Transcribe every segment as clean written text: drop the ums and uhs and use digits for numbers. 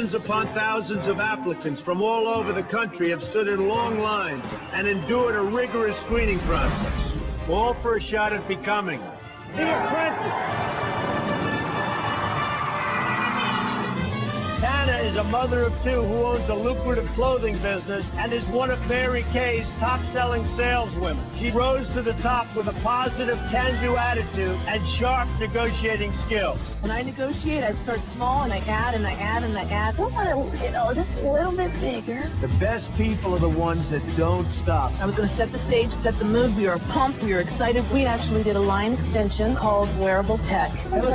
Thousands upon thousands of applicants from all over the country have stood in long lines and endured a rigorous screening process, all for a shot at becoming the apprentice. Tana is a mother of two who owns a lucrative clothing business and is one of Mary Kay's top-selling saleswomen. She rose to the top with a positive, can-do attitude and sharp negotiating skills. When I negotiate, I start small and I add and I add and I add. I want just a little bit bigger. The best people are the ones that don't stop. I was going to set the stage, set the mood. We were pumped. We were excited. We actually did a line extension called Wearable Tech.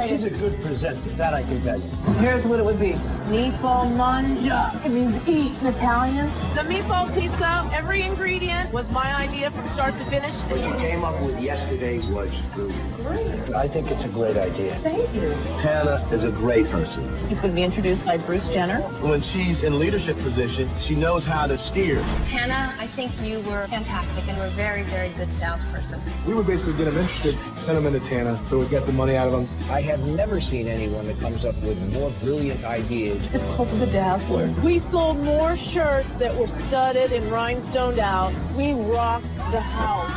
She's a good presenter. That I can tell you. Here's what it would be. Meatball manja. It means eat in Italian. The meatball pizza, every ingredient was my idea from start to finish. What you came up with yesterday was great. I think it's a great idea. Thank you. Tana is a great person. He's going to be introduced by Bruce Jenner. When she's in leadership position, she knows how to steer. Tana, I think you were fantastic and were a very, very good salesperson. We would basically get them interested, send them into Tana, so we'd get the money out of them. I have never seen anyone that comes up with more brilliant ideas. It's called the Dazzler. We sold more shirts that were studded and rhinestoned out. We rocked the house.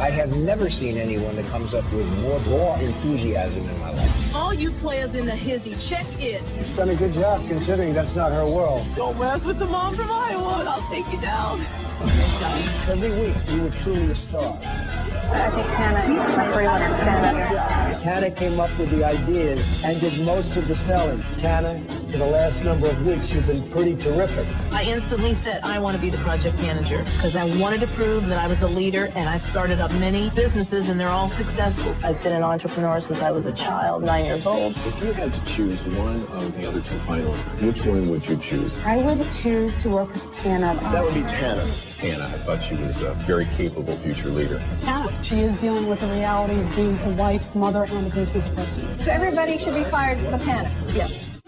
I have never seen anyone that comes up with more raw enthusiasm in my life. All you players in the hizzy, check it. She's done a good job considering that's not her world. Don't mess with the mom from Iowa, I'll take you down. Every week, you were truly a star. I think Tana is my free winner. Stand up here. Tana came up with the ideas and did most of the selling. Tana, for the last number of weeks, you've been pretty terrific. I instantly said, I want to be the project manager because I wanted to prove that I was a leader, and I've started up many businesses and they're all successful. I've been an entrepreneur since I was a child, 9 years old. If you had to choose one of the other two finalists, which one would you choose? I would choose to work with Tana. That would be Tana. Tana, I thought she was a very capable future leader. Tana, she is dealing with the reality of being a wife, mother, and a business person. So everybody should be fired but Tana. Yes.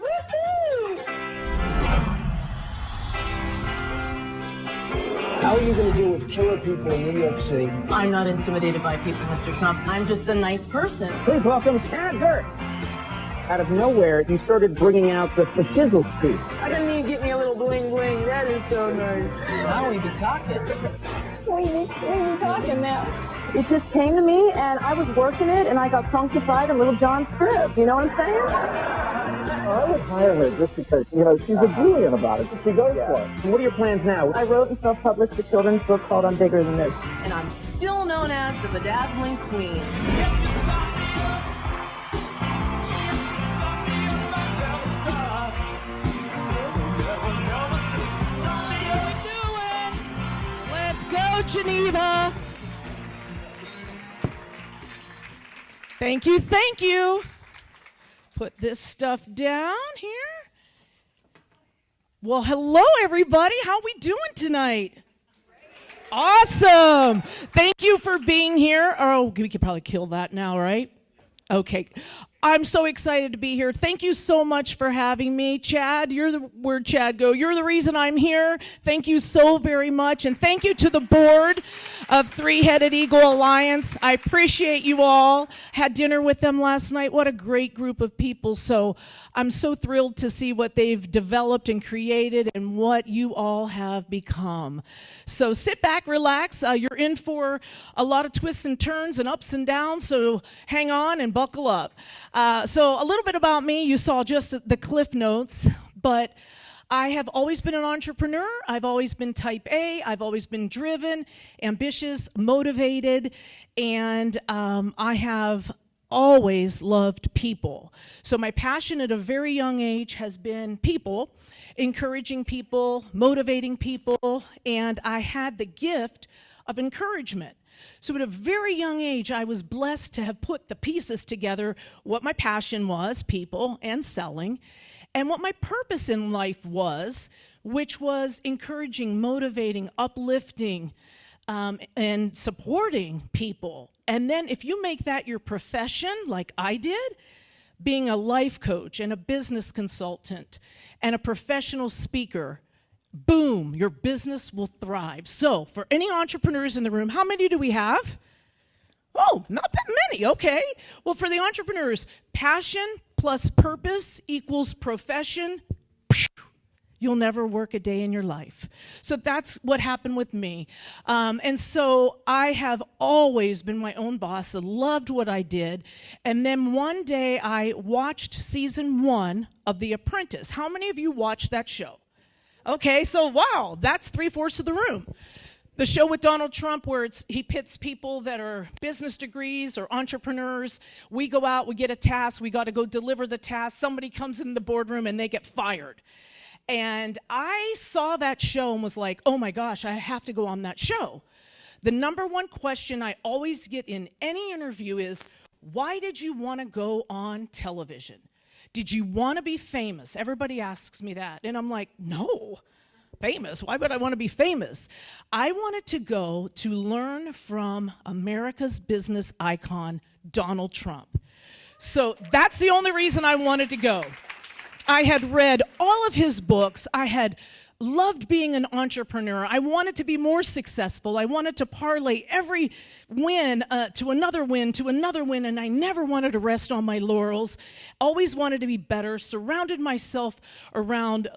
How are you going to deal with killer people in New York City? I'm not intimidated by people, Mr. Trump. I'm just a nice person. Please welcome Tana Goertz. Out of nowhere, you started bringing out the shizzle piece. I didn't mean get me a little bling bling. That is so nice. Now we be talking. We be talking now. It just came to me, and I was working it, and I got funkified in Little John's crib. You know what I'm saying? I would hire her just because, she's a brilliant about it. She goes for it. What are your plans now? I wrote and self-published a children's book called I'm Bigger Than This. And I'm still known as the Bedazzling Queen. Let's go, Geneva. Thank you, thank you. Put this stuff down here. Well, hello, everybody. How we doing tonight? Awesome. Thank you for being here. Oh, we could probably kill that now, right? Okay. I'm so excited to be here. Thank you so much for having me. Chad, where'd Chad go? You're the reason I'm here. Thank you so very much. And thank you to the board of Three-Headed Eagle Alliance. I appreciate you all. Had dinner with them last night. What a great group of people. So I'm so thrilled to see what they've developed and created and what you all have become. So sit back, relax. You're in for a lot of twists and turns and ups and downs. So hang on and buckle up. So a little bit about me, you saw just the cliff notes, but I have always been an entrepreneur. I've always been type A. I've always been driven, ambitious, motivated, and I have always loved people. So my passion at a very young age has been people, encouraging people, motivating people, and I had the gift of encouragement. So at a very young age, I was blessed to have put the pieces together, what my passion was, people and selling, and what my purpose in life was, which was encouraging, motivating, uplifting, and supporting people. And then if you make that your profession, like I did, being a life coach and a business consultant and a professional speaker, boom, your business will thrive. So for any entrepreneurs in the room, how many do we have? Oh, not that many, okay. Well, for the entrepreneurs, passion plus purpose equals profession. you'll never work a day in your life. So that's what happened with me. And so I have always been my own boss. I loved what I did. And then one day I watched season 1 of The Apprentice. How many of you watched that show? Okay, so wow, that's 3/4 of the room. The show with Donald Trump where he pits people that are business degrees or entrepreneurs. We go out, we get a task, we got to go deliver the task. Somebody comes in the boardroom and they get fired. And I saw that show and was like, oh my gosh, I have to go on that show. The number one question I always get in any interview is, why did you want to go on television? Did you want to be famous? Everybody asks me that. And I'm like, no. Famous? Why would I want to be famous? I wanted to go to learn from America's business icon, Donald Trump. So that's the only reason I wanted to go. I had read all of his books. I had loved being an entrepreneur. I wanted to be more successful. I wanted to parlay every win to another win, to another win, and I never wanted to rest on my laurels. Always wanted to be better, surrounded myself around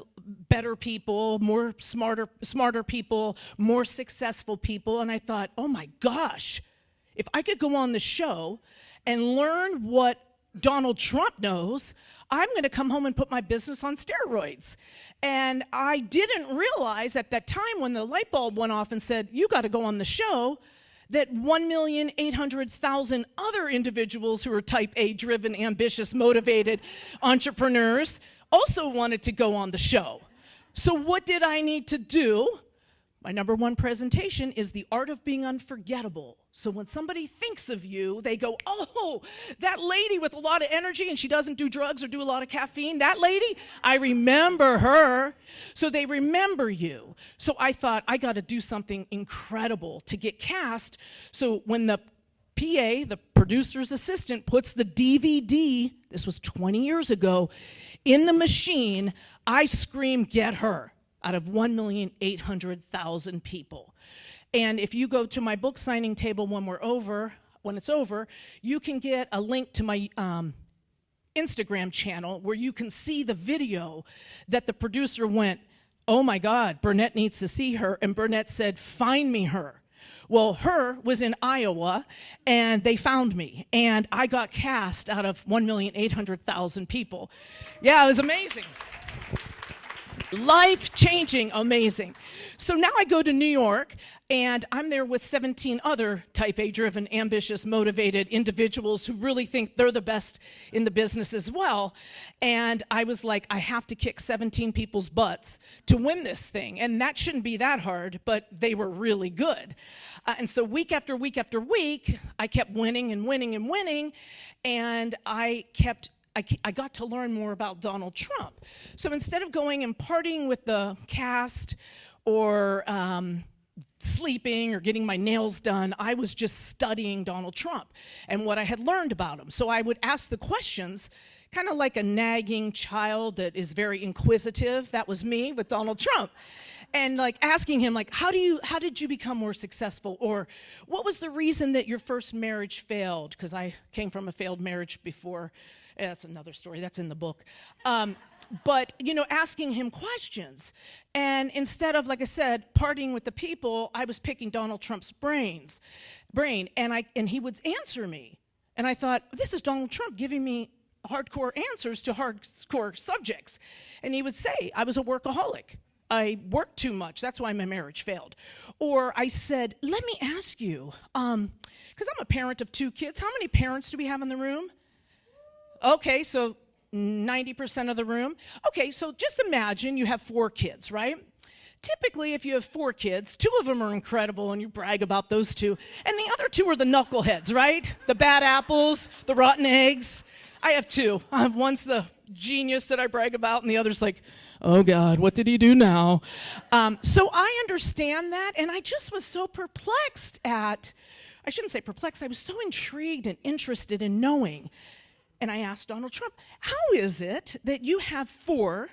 better people, more smarter people, more successful people, and I thought, oh my gosh, if I could go on the show and learn what Donald Trump knows, I'm going to come home and put my business on steroids. And I didn't realize at that time when the light bulb went off and said, you got to go on the show, that 1,800,000 other individuals who are type A driven, ambitious, motivated entrepreneurs also wanted to go on the show. So what did I need to do? My number one presentation is the art of being unforgettable. So when somebody thinks of you, they go, oh, that lady with a lot of energy and she doesn't do drugs or do a lot of caffeine, that lady, I remember her. So they remember you. So I thought, I got to do something incredible to get cast. So when the PA, the producer's assistant, puts the DVD, this was 20 years ago, in the machine, I scream, get her, out of 1,800,000 people. And if you go to my book signing table when it's over, you can get a link to my Instagram channel where you can see the video that the producer went, oh my God, Burnett needs to see her. And Burnett said, find me her. Well, her was in Iowa, and they found me, and I got cast out of 1,800,000 people. Yeah, it was amazing. Life-changing, amazing. So now I go to New York, and I'm there with 17 other type A-driven, ambitious, motivated individuals who really think they're the best in the business as well. And I was like, I have to kick 17 people's butts to win this thing. And that shouldn't be that hard, but they were really good. And so week after week after week, I kept winning and winning and winning, and I got to learn more about Donald Trump. So instead of going and partying with the cast or sleeping or getting my nails done, I was just studying Donald Trump and what I had learned about him. So I would ask the questions, kind of like a nagging child that is very inquisitive. That was me with Donald Trump. And like asking him, like, how did you become more successful? Or what was the reason that your first marriage failed? Because I came from a failed marriage before. That's another story. That's in the book. But, asking him questions. And instead of, like I said, partying with the people, I was picking Donald Trump's brain. And he would answer me. And I thought, this is Donald Trump giving me hardcore answers to hardcore subjects. And he would say, I was a workaholic. I worked too much. That's why my marriage failed. Or I said, let me ask you, because I'm a parent of 2 kids. How many parents do we have in the room? Okay, so 90% of the room. Okay, so just imagine you have 4 kids, right? Typically, if you have 4 kids, 2 of them are incredible and you brag about those 2, and the other 2 are the knuckleheads, right? The bad apples, the rotten eggs. I have 2. One's the genius that I brag about, and the other's like, oh God, what did he do now? So I understand that, and I just was so perplexed I shouldn't say perplexed, I was so intrigued and interested in knowing. And I asked Donald Trump, how is it that you have 4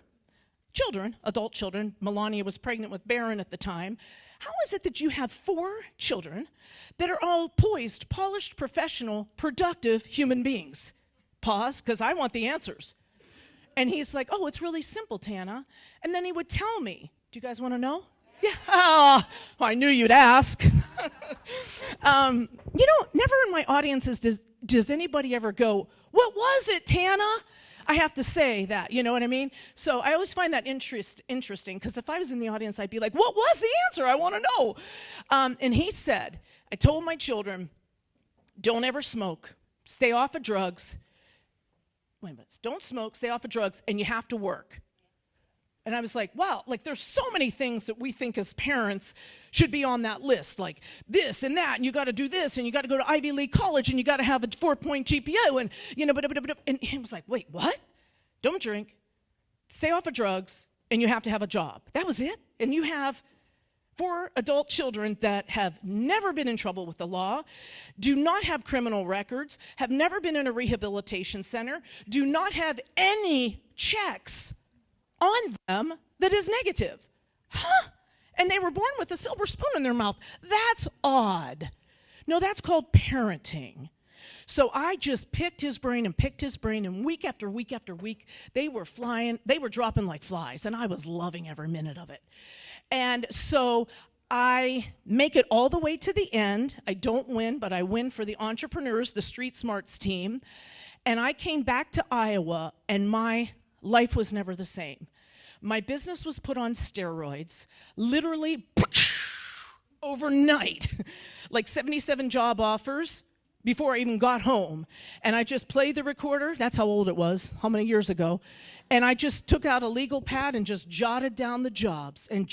children, adult children? Melania was pregnant with Barron at the time. How is it that you have 4 children that are all poised, polished, professional, productive human beings? Pause, because I want the answers. And he's like, oh, it's really simple, Tana. And then he would tell me. Do you guys want to know? Yeah. Oh, I knew you'd ask. Never in my audiences does anybody ever go, what was it, Tana? I have to say that, you know what I mean? So I always find that interesting, because if I was in the audience, I'd be like, what was the answer? I want to know. And he said, I told my children, don't ever smoke. Stay off of drugs. Wait a minute. Don't smoke, stay off of drugs, and you have to work. And I was like, wow, like there's so many things that we think as parents should be on that list, like this and that, and you got to do this, and you got to go to Ivy League college, and you got to have a 4-point GPA, and and he was like, wait, what? Don't drink, stay off of drugs, and you have to have a job. That was it? And you have 4 adult children that have never been in trouble with the law, do not have criminal records, have never been in a rehabilitation center, do not have any checks on them that is negative. Huh? And they were born with a silver spoon in their mouth. That's odd. No, that's called parenting. So I just picked his brain, and week after week after week, they were dropping like flies, and I was loving every minute of it. And so I make it all the way to the end. I don't win, but I win for the entrepreneurs, the Street Smarts team. And I came back to Iowa, and my life was never the same. My business was put on steroids, literally overnight, like 77 job offers before I even got home. And I just played the recorder. That's how old it was, how many years ago. And I just took out a legal pad and just jotted down the jobs. And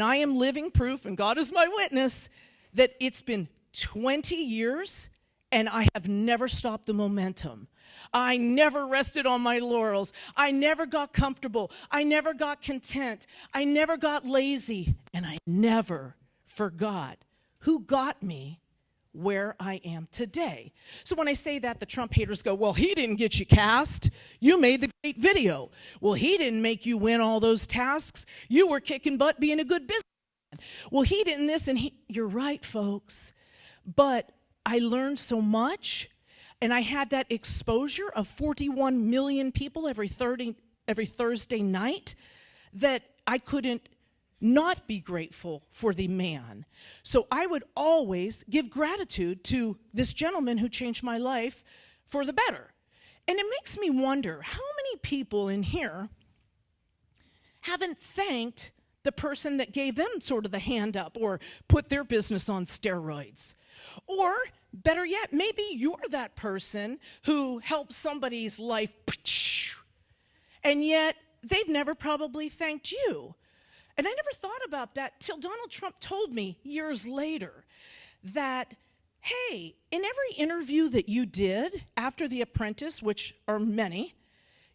I am living proof, and God is my witness, that it's been 20 years and I have never stopped the momentum. I never rested on my laurels. I never got comfortable. I never got content. I never got lazy. And I never forgot who got me where I am today. So when I say that, the Trump haters go, well, he didn't get you cast. You made the great video. Well, he didn't make you win all those tasks. You were kicking butt being a good businessman. Well, he didn't this and he. You're right, folks. But I learned so much. And I had that exposure of 41 million people every Thursday night that I couldn't not be grateful for the man. So I would always give gratitude to this gentleman who changed my life for the better. And it makes me wonder how many people in here haven't thanked the person that gave them sort of the hand up or put their business on steroids. Or better yet, maybe you're that person who helped somebody's life, and yet they've never probably thanked you. And I never thought about that till Donald Trump told me years later that, hey, in every interview that you did after The Apprentice, which are many,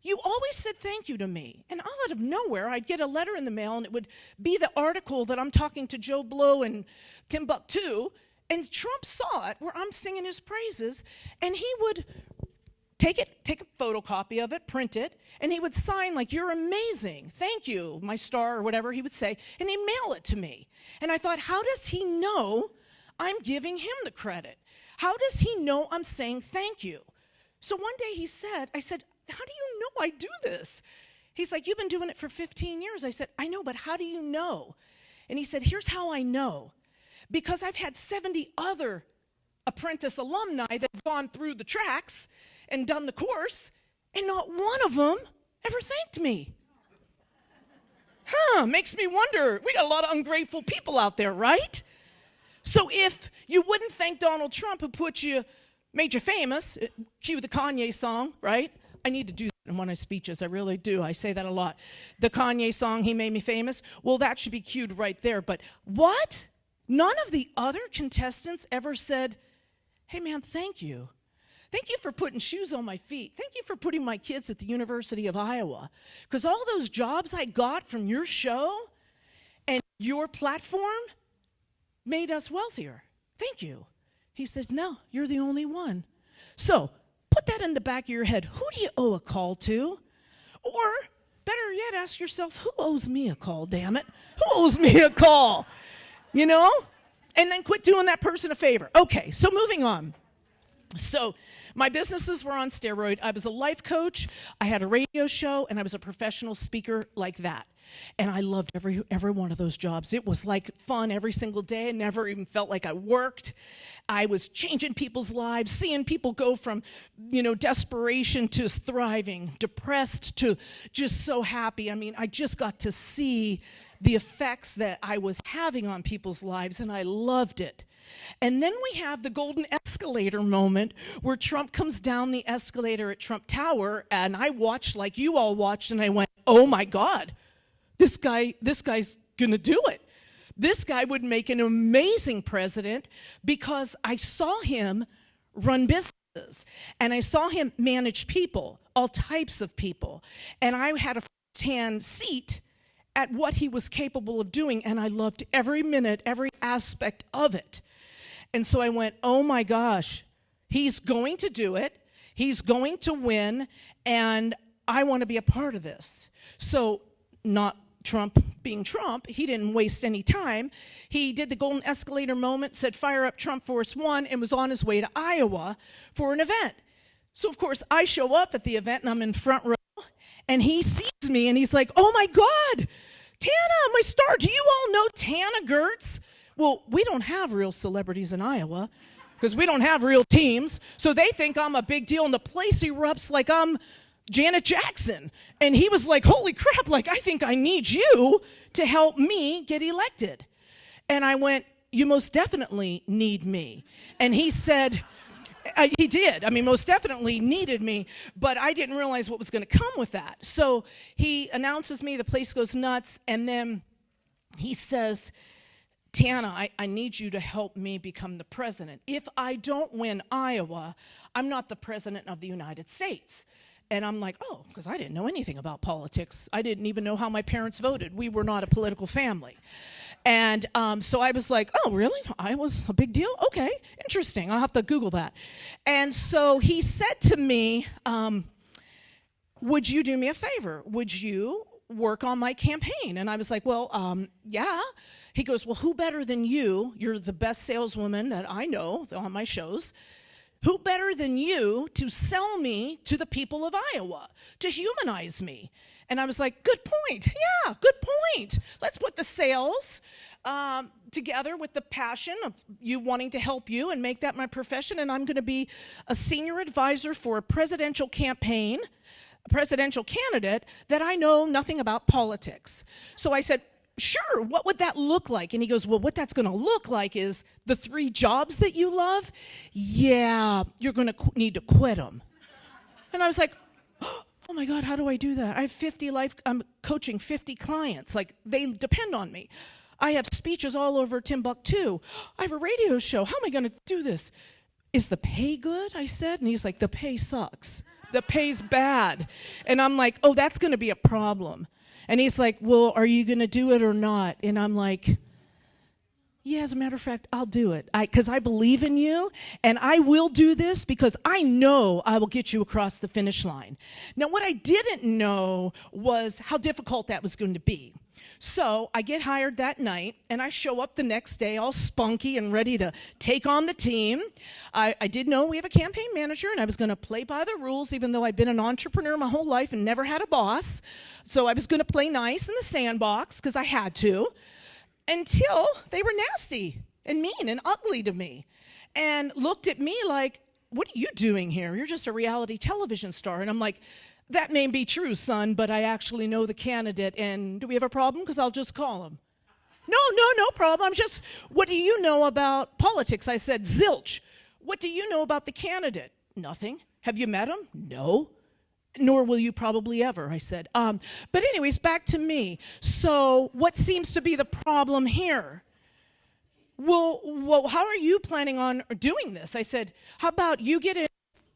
you always said thank you to me. And all out of nowhere, I'd get a letter in the mail, and it would be the article that I'm talking to Joe Blow in Timbuktu. And Trump saw it where I'm singing his praises, and he would take a photocopy of it, print it, and he would sign like, you're amazing, thank you, my star, or whatever he would say, and he'd mail it to me. And I thought, how does he know I'm giving him the credit? How does he know I'm saying thank you? So one day I said, how do you know I do this? He's like, you've been doing it for 15 years. I said, I know, but how do you know? And he said, here's how I know. Because I've had 70 other Apprentice alumni that have gone through the tracks and done the course, and not one of them ever thanked me. Makes me wonder. We got a lot of ungrateful people out there, right? So if you wouldn't thank Donald Trump, who made you famous, cue the Kanye song, right? I need to do that in one of my speeches. I really do. I say that a lot. The Kanye song, he made me famous. Well, that should be cued right there. But what? None of the other contestants ever said, hey, man, thank you. Thank you for putting shoes on my feet. Thank you for putting my kids at the University of Iowa. Because all those jobs I got from your show and your platform made us wealthier. Thank you. He said, no, you're the only one. So put that in the back of your head. Who do you owe a call to? Or better yet, ask yourself, who owes me a call, damn it? Who owes me a call? You know? And then quit doing that person a favor. Okay, so moving on. So my businesses were on steroid. I was a life coach, I had a radio show, and I was a professional speaker like that. And I loved every one of those jobs. It was like fun every single day. I never even felt like I worked. I was changing people's lives, seeing people go from, desperation to thriving, depressed to just so happy. I mean, I just got to see the effects that I was having on people's lives, and I loved it. And then we have the golden escalator moment where Trump comes down the escalator at Trump Tower, and I watched like you all watched, and I went, oh my God, this guy's gonna do it. This guy would make an amazing president because I saw him run businesses, and I saw him manage people, all types of people, and I had a first-hand seat at what he was capable of doing, and I loved every minute, every aspect of it. And so I went, oh my gosh, he's going to do it, he's going to win, and I want to be a part of this. So not Trump being Trump, he didn't waste any time. He did the golden escalator moment, said fire up Trump Force One, and was on his way to Iowa for an event. So of course I show up at the event and I'm in front row, and he sees me and he's like, oh my God, Tana, my star, do you all know Tana Goertz? Well, we don't have real celebrities in Iowa because we don't have real teams. So they think I'm a big deal, and the place erupts like I'm Janet Jackson. And he was like, holy crap, like I think I need you to help me get elected. And I went, you most definitely need me. And he said, he did. I mean, most definitely needed me, but I didn't realize what was going to come with that. So he announces me, the place goes nuts, and then he says, Tana, I need you to help me become the president. If I don't win Iowa, I'm not the president of the United States. And I'm like, oh, because I didn't know anything about politics. I didn't even know how my parents voted. We were not a political family. And so I was like, oh, really? I was a big deal? Okay, interesting. I'll have to Google that. And so he said to me, would you do me a favor? Would you work on my campaign? And I was like, well, yeah. He goes, well, who better than you? You're the best saleswoman that I know on my shows. Who better than you to sell me to the people of Iowa, to humanize me? And I was like, good point. Yeah, good point. Let's put the sales together with the passion of you wanting to help you and make that my profession. And I'm going to be a senior advisor for a presidential campaign, a presidential candidate that I know nothing about politics. So I said, sure, what would that look like? And he goes, well, what that's going to look like is the 3 jobs that you love, yeah, you're going to need to quit them. And I was like, oh my God, how do I do that? I have I'm coaching 50 clients. Like, they depend on me. I have speeches all over Timbuktu. I have a radio show. How am I going to do this? Is the pay good? I said. And he's like, the pay sucks. The pay's bad. And I'm like, oh, that's going to be a problem. And he's like, well, are you going to do it or not? And I'm like, yeah, as a matter of fact, I'll do it. Because I believe in you, and I will do this because I know I will get you across the finish line. Now, what I didn't know was how difficult that was going to be. So I get hired that night, and I show up the next day all spunky and ready to take on the team. I did know we have a campaign manager, and I was going to play by the rules, even though I'd been an entrepreneur my whole life and never had a boss. So I was going to play nice in the sandbox because I had to, until they were nasty and mean and ugly to me and looked at me like, what are you doing here? You're just a reality television star. And I'm like, that may be true, son, but I actually know the candidate, and do we have a problem? Because I'll just call him. No problem. I'm just, what do you know about politics? I said, zilch. What do you know about the candidate? Nothing. Have you met him? No. Nor will you probably ever, I said. But anyways, back to me. So what seems to be the problem here? Well, how are you planning on doing this? I said, how about you get in,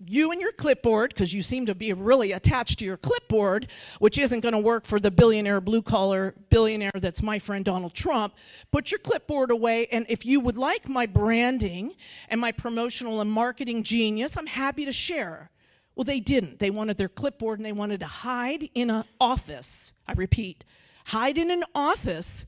you and your clipboard, because you seem to be really attached to your clipboard, which isn't going to work for the billionaire, blue-collar billionaire that's my friend Donald Trump. Put your clipboard away, and if you would like my branding and my promotional and marketing genius, I'm happy to share. Well, they didn't. They wanted their clipboard, and they wanted to hide in an office. I repeat, hide in an office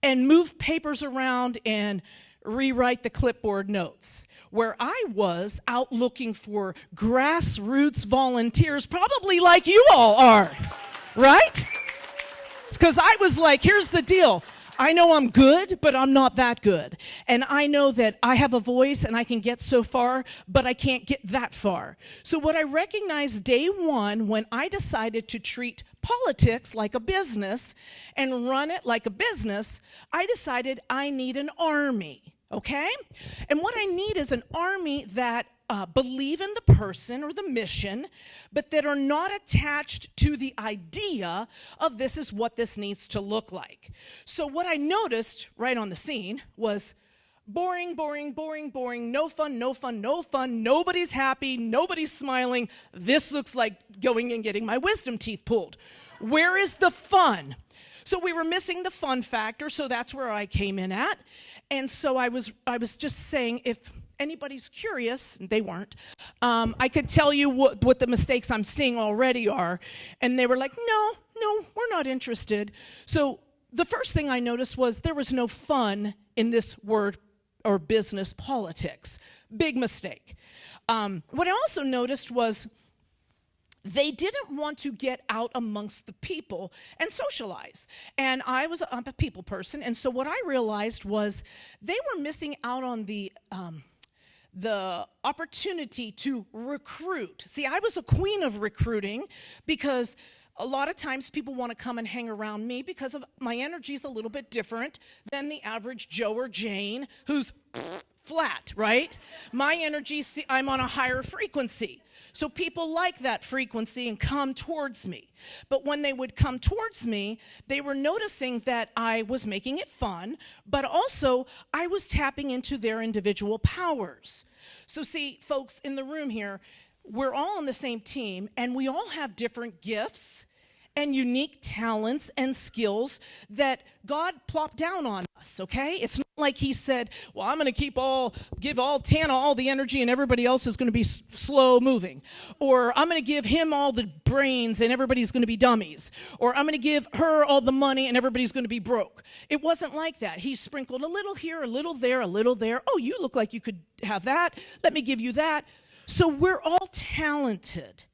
and move papers around and rewrite the clipboard notes, where I was out looking for grassroots volunteers, probably like you all are, right? Because I was like, here's the deal. I know I'm good, but I'm not that good. And I know that I have a voice and I can get so far, but I can't get that far. So what I recognized day one when I decided to treat politics like a business and run it like a business, I decided I need an army, okay? And what I need is an army that believe in the person or the mission, but that are not attached to the idea of this is what this needs to look like. So what I noticed right on the scene was boring, boring, boring, boring, no fun, no fun, no fun, nobody's happy, nobody's smiling. This looks like going and getting my wisdom teeth pulled. Where is the fun? So we were missing the fun factor, so that's where I came in at. And so I was just saying, if anybody's curious, they weren't, I could tell you what the mistakes I'm seeing already are. And they were like, no, we're not interested. So the first thing I noticed was there was no fun in this word or business politics. Big mistake. What I also noticed was they didn't want to get out amongst the people and socialize. And I'm a people person, and so what I realized was they were missing out on the opportunity to recruit. See, I was a queen of recruiting because a lot of times people want to come and hang around me because of my energy is a little bit different than the average Joe or Jane who's flat, right? My energy, I'm on a higher frequency. So people like that frequency and come towards me. But when they would come towards me, they were noticing that I was making it fun, but also I was tapping into their individual powers. So see, folks in the room here, we're all on the same team, and we all have different gifts and unique talents and skills that God plopped down on us, okay? It's not like he said, well, I'm going to give all Tana all the energy and everybody else is going to be slow moving. Or I'm going to give him all the brains and everybody's going to be dummies. Or I'm going to give her all the money and everybody's going to be broke. It wasn't like that. He sprinkled a little here, a little there, a little there. Oh, you look like you could have that. Let me give you that. So we're all talented.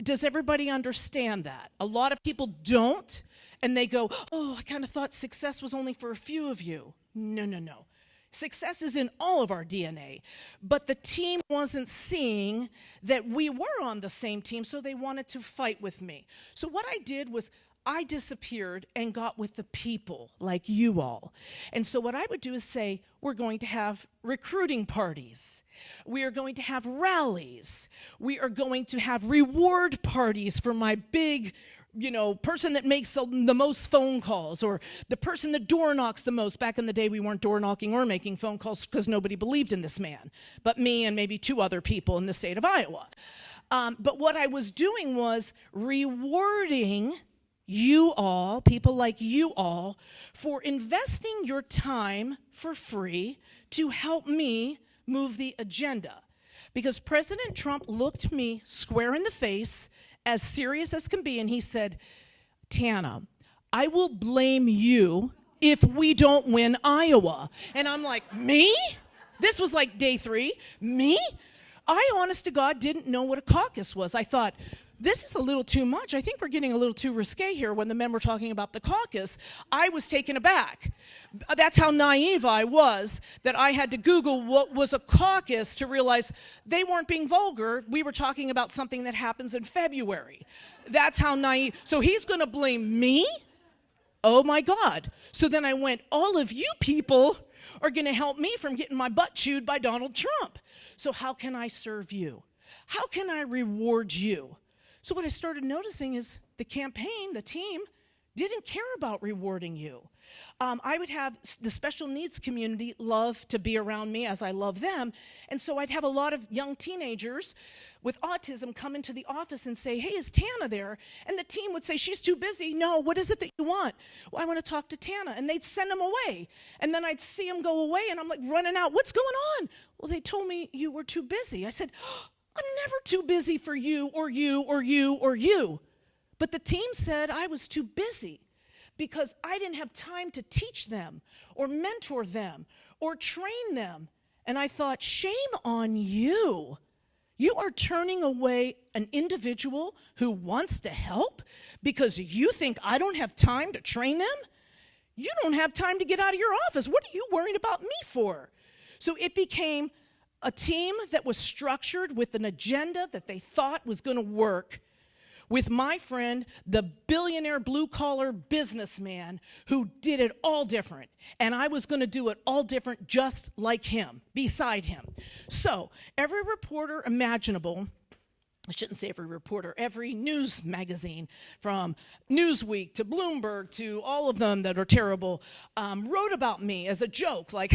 Does everybody understand that? A lot of people don't, and they go, oh, I kind of thought success was only for a few of you. No. Success is in all of our DNA, but the team wasn't seeing that we were on the same team, so they wanted to fight with me. So what I did was I disappeared and got with the people like you all. And so what I would do is say, we're going to have recruiting parties. We are going to have rallies. We are going to have reward parties for my big, person that makes the most phone calls, or the person that door knocks the most. Back in the day, we weren't door knocking or making phone calls because nobody believed in this man, but me and maybe 2 other people in the state of Iowa. But what I was doing was rewarding you all, people like you all, for investing your time for free to help me move the agenda. Because President Trump looked me square in the face, as serious as can be, and he said, Tana, I will blame you if we don't win Iowa. And I'm like, me? This was like day 3. Me? I, honest to God, didn't know what a caucus was. I thought, this is a little too much. I think we're getting a little too risque here. When the men were talking about the caucus, I was taken aback. That's how naive I was, that I had to Google what was a caucus to realize they weren't being vulgar. We were talking about something that happens in February. That's how naive. So he's going to blame me? Oh my God. So then I went, all of you people are going to help me from getting my butt chewed by Donald Trump. So how can I serve you? How can I reward you? So what I started noticing is the campaign, the team, didn't care about rewarding you. I would have the special needs community love to be around me as I love them. And so I'd have a lot of young teenagers with autism come into the office and say, hey, is Tana there? And the team would say, she's too busy. No, what is it that you want? Well, I want to talk to Tana. And they'd send them away. And then I'd see them go away, and I'm like running out. What's going on? Well, they told me you were too busy. I said, I'm never too busy for you or you or you or you. But the team said I was too busy because I didn't have time to teach them or mentor them or train them. And I thought, shame on you. You are turning away an individual who wants to help because you think I don't have time to train them? You don't have time to get out of your office. What are you worried about me for? So it became a team that was structured with an agenda that they thought was going to work with my friend, the billionaire blue-collar businessman who did it all different. And I was going to do it all different just like him, beside him. So every reporter imaginable, I shouldn't say every reporter, every news magazine, from Newsweek to Bloomberg to all of them that are terrible, wrote about me as a joke, like,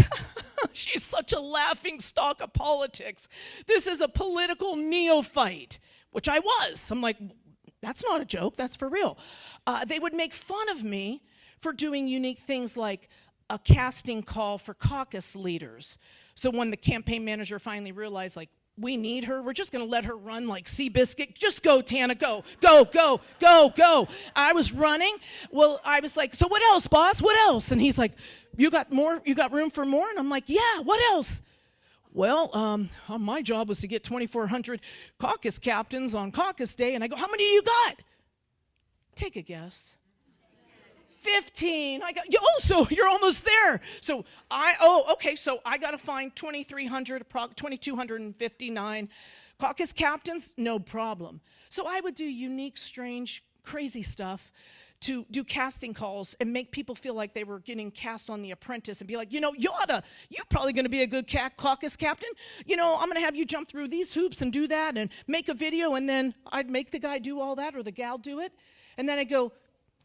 she's such a laughing stock of politics. This is a political neophyte, which I was. I'm like, that's not a joke, that's for real. They would make fun of me for doing unique things like a casting call for caucus leaders. So when the campaign manager finally realized, like, we need her, we're just gonna let her run like Seabiscuit. Just go, Tana, go, go, go, go, go. I was running. Well, I was like, so what else, boss? What else? And he's like, you got more? You got room for more? And I'm like, yeah, what else? Well, my job was to get 2,400 caucus captains on caucus day. And I go, how many you got? Take a guess. 15. I got, oh, so you're almost there. So okay, so I got to find 2,259 caucus captains, no problem. So I would do unique, strange, crazy stuff to do casting calls and make people feel like they were getting cast on The Apprentice and be like, you're probably going to be a good caucus captain. I'm going to have you jump through these hoops and do that and make a video, and then I'd make the guy do all that or the gal do it. And then I'd go,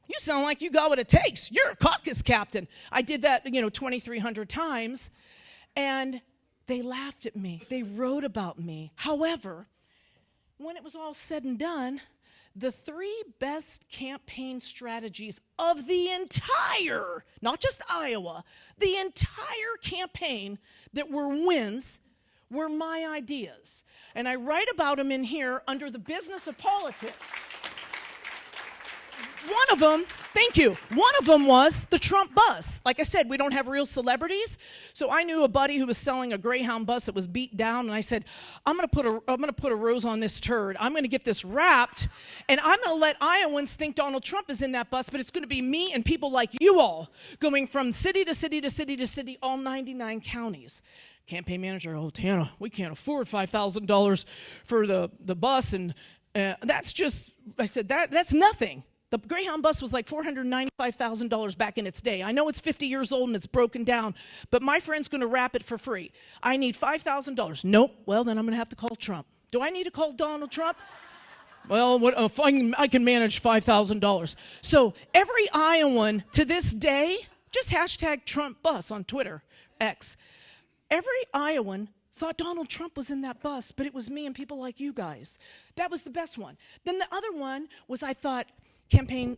you sound like you got what it takes. You're a caucus captain. I did that, 2,300 times, and they laughed at me. They wrote about me. However, when it was all said and done, the 3 best campaign strategies of the entire, not just Iowa, the entire campaign that were wins were my ideas. And I write about them in here under the business of politics. One of them, thank you, one of them was the Trump bus. Like I said, we don't have real celebrities. So I knew a buddy who was selling a Greyhound bus that was beat down, and I said, I'm gonna put a rose on this turd. I'm gonna get this wrapped, and I'm gonna let Iowans think Donald Trump is in that bus, but it's gonna be me and people like you all going from city to city to city to city, all 99 counties. Campaign manager, Tana, we can't afford $5,000 for the bus, and that's just, I said, that's nothing. The Greyhound bus was like $495,000 back in its day. I know it's 50 years old and it's broken down, but my friend's going to wrap it for free. I need $5,000. Nope. Well, then I'm going to have to call Trump. Do I need to call Donald Trump? Well, if I can manage $5,000. So every Iowan to this day, just hashtag Trump bus on Twitter, X. Every Iowan thought Donald Trump was in that bus, but it was me and people like you guys. That was the best one. Then the other one was, I thought, campaign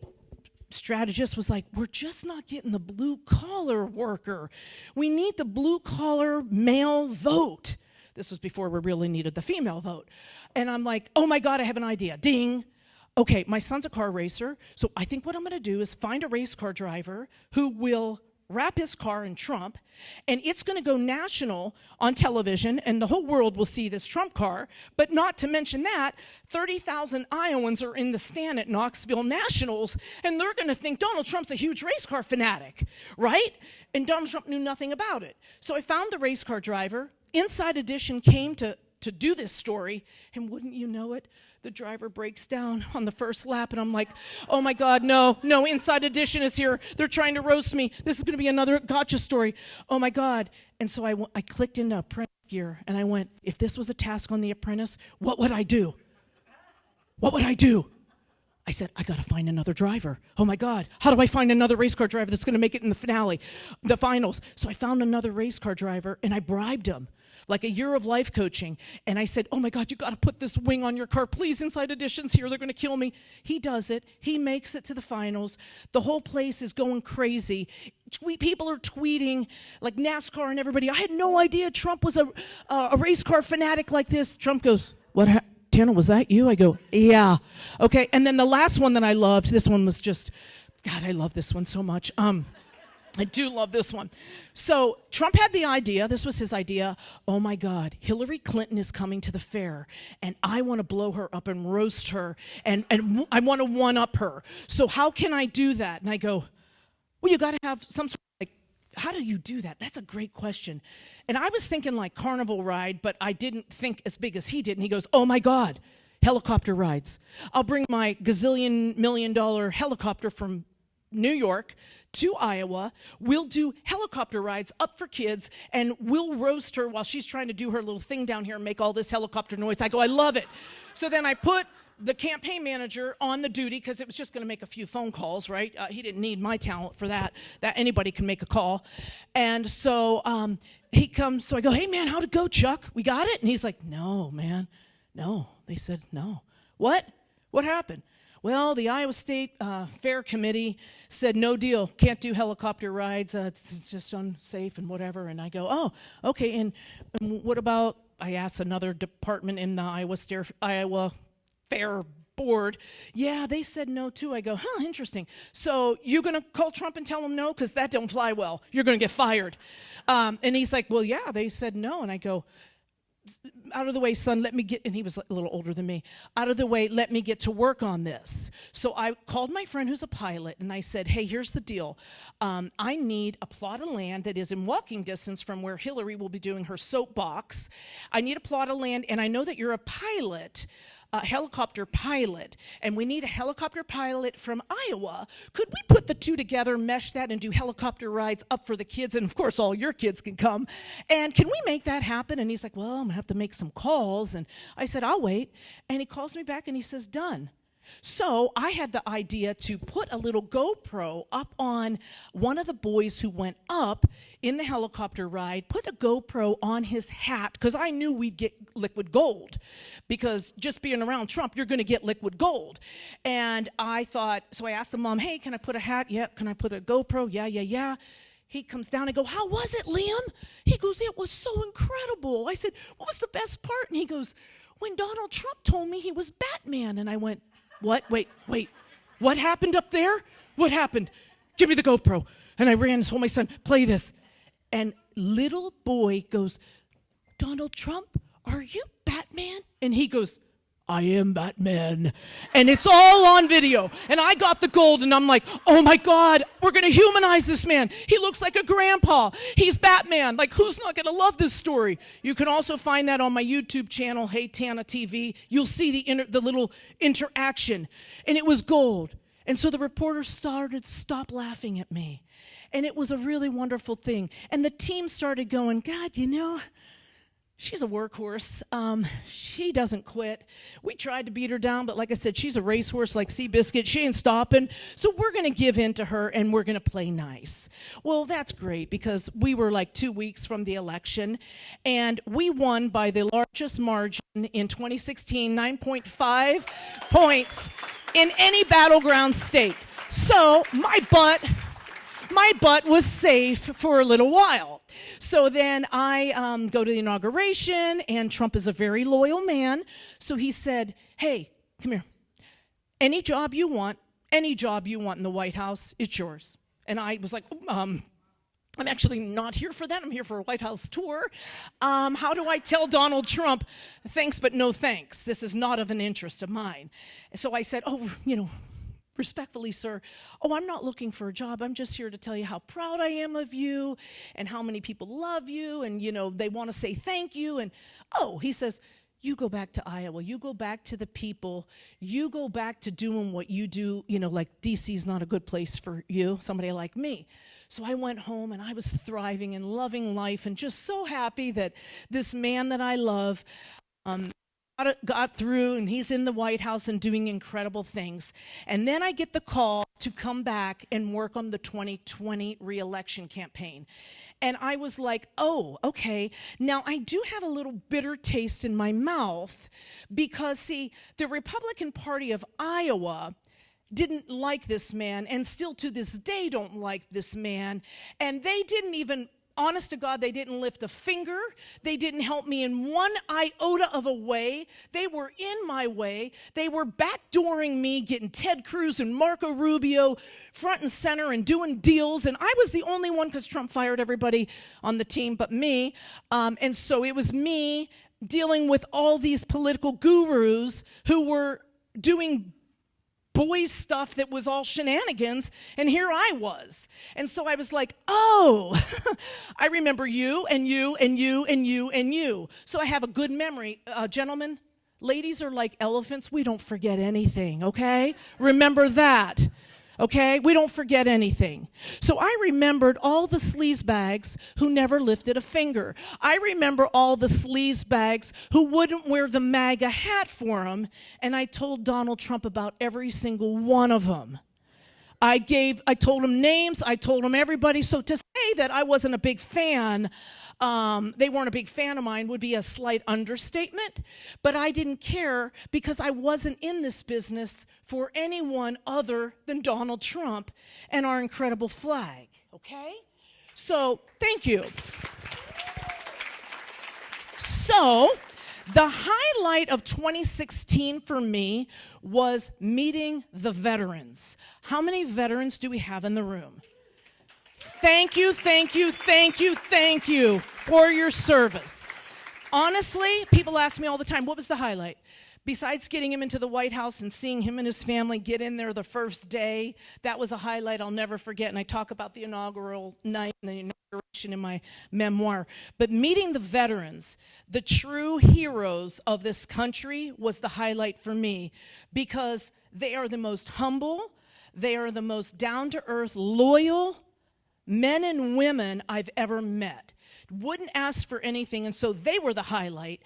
strategist was like, we're just not getting the blue-collar worker. We need the blue-collar male vote. This was before we really needed the female vote. And I'm like, oh my God, I have an idea. Ding. Okay, my son's a car racer, so I think what I'm gonna do is find a race car driver who will wrap his car in Trump, and it's going to go national on television, and the whole world will see this Trump car. But not to mention that, 30,000 Iowans are in the stand at Knoxville Nationals, and they're going to think Donald Trump's a huge race car fanatic, right? And Donald Trump knew nothing about it. So I found the race car driver. Inside Edition came to do this story, and wouldn't you know it, the driver breaks down on the first lap, and I'm like, oh my God, no, Inside Edition is here. They're trying to roast me. This is going to be another gotcha story. Oh my God. And so I clicked into Apprentice Gear, and I went, if this was a task on The Apprentice, what would I do? What would I do? I said, I got to find another driver. Oh my God, how do I find another race car driver that's going to make it in the finale, the finals? So I found another race car driver, and I bribed him. Like a year of life coaching. And I said, oh my God, you got to put this wing on your car. Please, Inside Edition's here. They're going to kill me. He does it. He makes it to the finals. The whole place is going crazy. People are tweeting, like NASCAR and everybody. I had no idea Trump was a race car fanatic like this. Trump goes, Tana, was that you? I go, yeah. Okay, and then the last one that I loved, this one was just, God, I love this one so much. I do love this one. So Trump had the idea, this was his idea, oh my God, Hillary Clinton is coming to the fair, and I want to blow her up and roast her, and I want to one-up her. So how can I do that? And I go, well, you got to have some sort of, like, how do you do that? That's a great question. And I was thinking like carnival ride, but I didn't think as big as he did. And he goes, oh my God, helicopter rides. I'll bring my gazillion $million helicopter from New York to Iowa. We'll do helicopter rides up for kids, and we'll roast her while she's trying to do her little thing down here and make all this helicopter noise. I go, I love it. So then I put the campaign manager on the duty because it was just going to make a few phone calls, right? He didn't need my talent for that. That anybody can make a call. And so he comes, so I go, hey man, how'd it go, Chuck? We got it? And he's like, no, man, no. They said no. What? What happened? Well, the Iowa State Fair Committee said no deal, can't do helicopter rides, it's just unsafe and whatever. And I go, oh, okay, and what about, I asked another department in the Iowa Fair Board. Yeah, they said no too. I go, huh, interesting. So you going to call Trump and tell him no? Because that don't fly well. You're going to get fired. And he's like, well, yeah, they said no. And I go, out of the way, son, let me get, and he was a little older than me, out of the way, let me get to work on this. So I called my friend who's a pilot, and I said, hey, here's the deal. I need a plot of land that is in walking distance from where Hillary will be doing her soapbox. I need a plot of land, and I know that you're a pilot, a helicopter pilot, and we need a helicopter pilot from Iowa. Could we put the two together, mesh that, and do helicopter rides up for the kids? And of course, all your kids can come. And can we make that happen? And he's like, well, I'm gonna have to make some calls. And I said, I'll wait. And he calls me back and he says, done. So I had the idea to put a little GoPro up on one of the boys who went up in the helicopter ride, put a GoPro on his hat, because I knew we'd get liquid gold, because just being around Trump, you're going to get liquid gold. And I thought, so I asked the mom, hey, can I put a hat? Yeah. Can I put a GoPro? Yeah. He comes down and go, how was it, Liam? He goes, it was so incredible. I said, what was the best part? And he goes, when Donald Trump told me he was Batman. And I went, what? Wait. What happened up there? What happened? Give me the GoPro. And I ran and told my son, play this. And little boy goes, Donald Trump, are you Batman? And he goes, I am Batman. And it's all on video. And I got the gold, and I'm like, oh my God, we're going to humanize this man. He looks like a grandpa. He's Batman. Like, who's not going to love this story? You can also find that on my YouTube channel, Hey Tana TV. You'll see the little interaction. And it was gold. And so the reporters stopped laughing at me. And it was a really wonderful thing. And the team started going, God, you know, she's a workhorse. She doesn't quit. We tried to beat her down, but like I said, she's a racehorse like Seabiscuit. She ain't stopping. So we're going to give in to her, and we're going to play nice. Well, that's great, because we were like 2 weeks from the election, and we won by the largest margin in 2016, 9.5 points in any battleground state. So my butt was safe for a little while. So then I go to the inauguration, and Trump is a very loyal man. So he said, hey, come here. Any job you want in the White House, it's yours. And I was like, I'm actually not here for that. I'm here for a White House tour. How do I tell Donald Trump, thanks but no thanks? This is not of an interest of mine. So I said, respectfully, sir, I'm not looking for a job. I'm just here to tell you how proud I am of you and how many people love you, and, they want to say thank you. And, he says, you go back to Iowa. You go back to the people. You go back to doing what you do. Like D.C.'s not a good place for you, somebody like me. So I went home, and I was thriving and loving life and just so happy that this man that I love got through, and he's in the White House and doing incredible things. And then I get the call to come back and work on the 2020 re-election campaign. And I was like, okay. Now, I do have a little bitter taste in my mouth because, see, the Republican Party of Iowa didn't like this man, and still to this day don't like this man. And they didn't even honest to God, they didn't lift a finger. They didn't help me in one iota of a way. They were in my way. They were backdooring me, getting Ted Cruz and Marco Rubio front and center and doing deals. And I was the only one, because Trump fired everybody on the team but me. And so it was me dealing with all these political gurus who were doing boys stuff that was all shenanigans, and here I was. And so I was like, oh, I remember you and you and you and you and you. So I have a good memory. Gentlemen, ladies are like elephants. We don't forget anything, okay? Remember that. Okay? We don't forget anything. So I remembered all the sleazebags who never lifted a finger. I remember all the sleazebags who wouldn't wear the MAGA hat for them, and I told Donald Trump about every single one of them. I told him names, I told him everybody. So to say that I wasn't a big fan, they weren't a big fan of mine, would be a slight understatement. But I didn't care, because I wasn't in this business for anyone other than Donald Trump and our incredible flag, okay? So, thank you. So, the highlight of 2016 for me was meeting the veterans. How many veterans do we have in the room? Thank you, thank you, thank you, thank you for your service. Honestly, people ask me all the time, what was the highlight? Besides getting him into the White House and seeing him and his family get in there the first day, that was a highlight I'll never forget. And I talk about the inaugural night and the inauguration in my memoir. But meeting the veterans, the true heroes of this country, was the highlight for me, because they are the most humble, they are the most down-to-earth, loyal men and women I've ever met. Wouldn't ask for anything, and so they were the highlight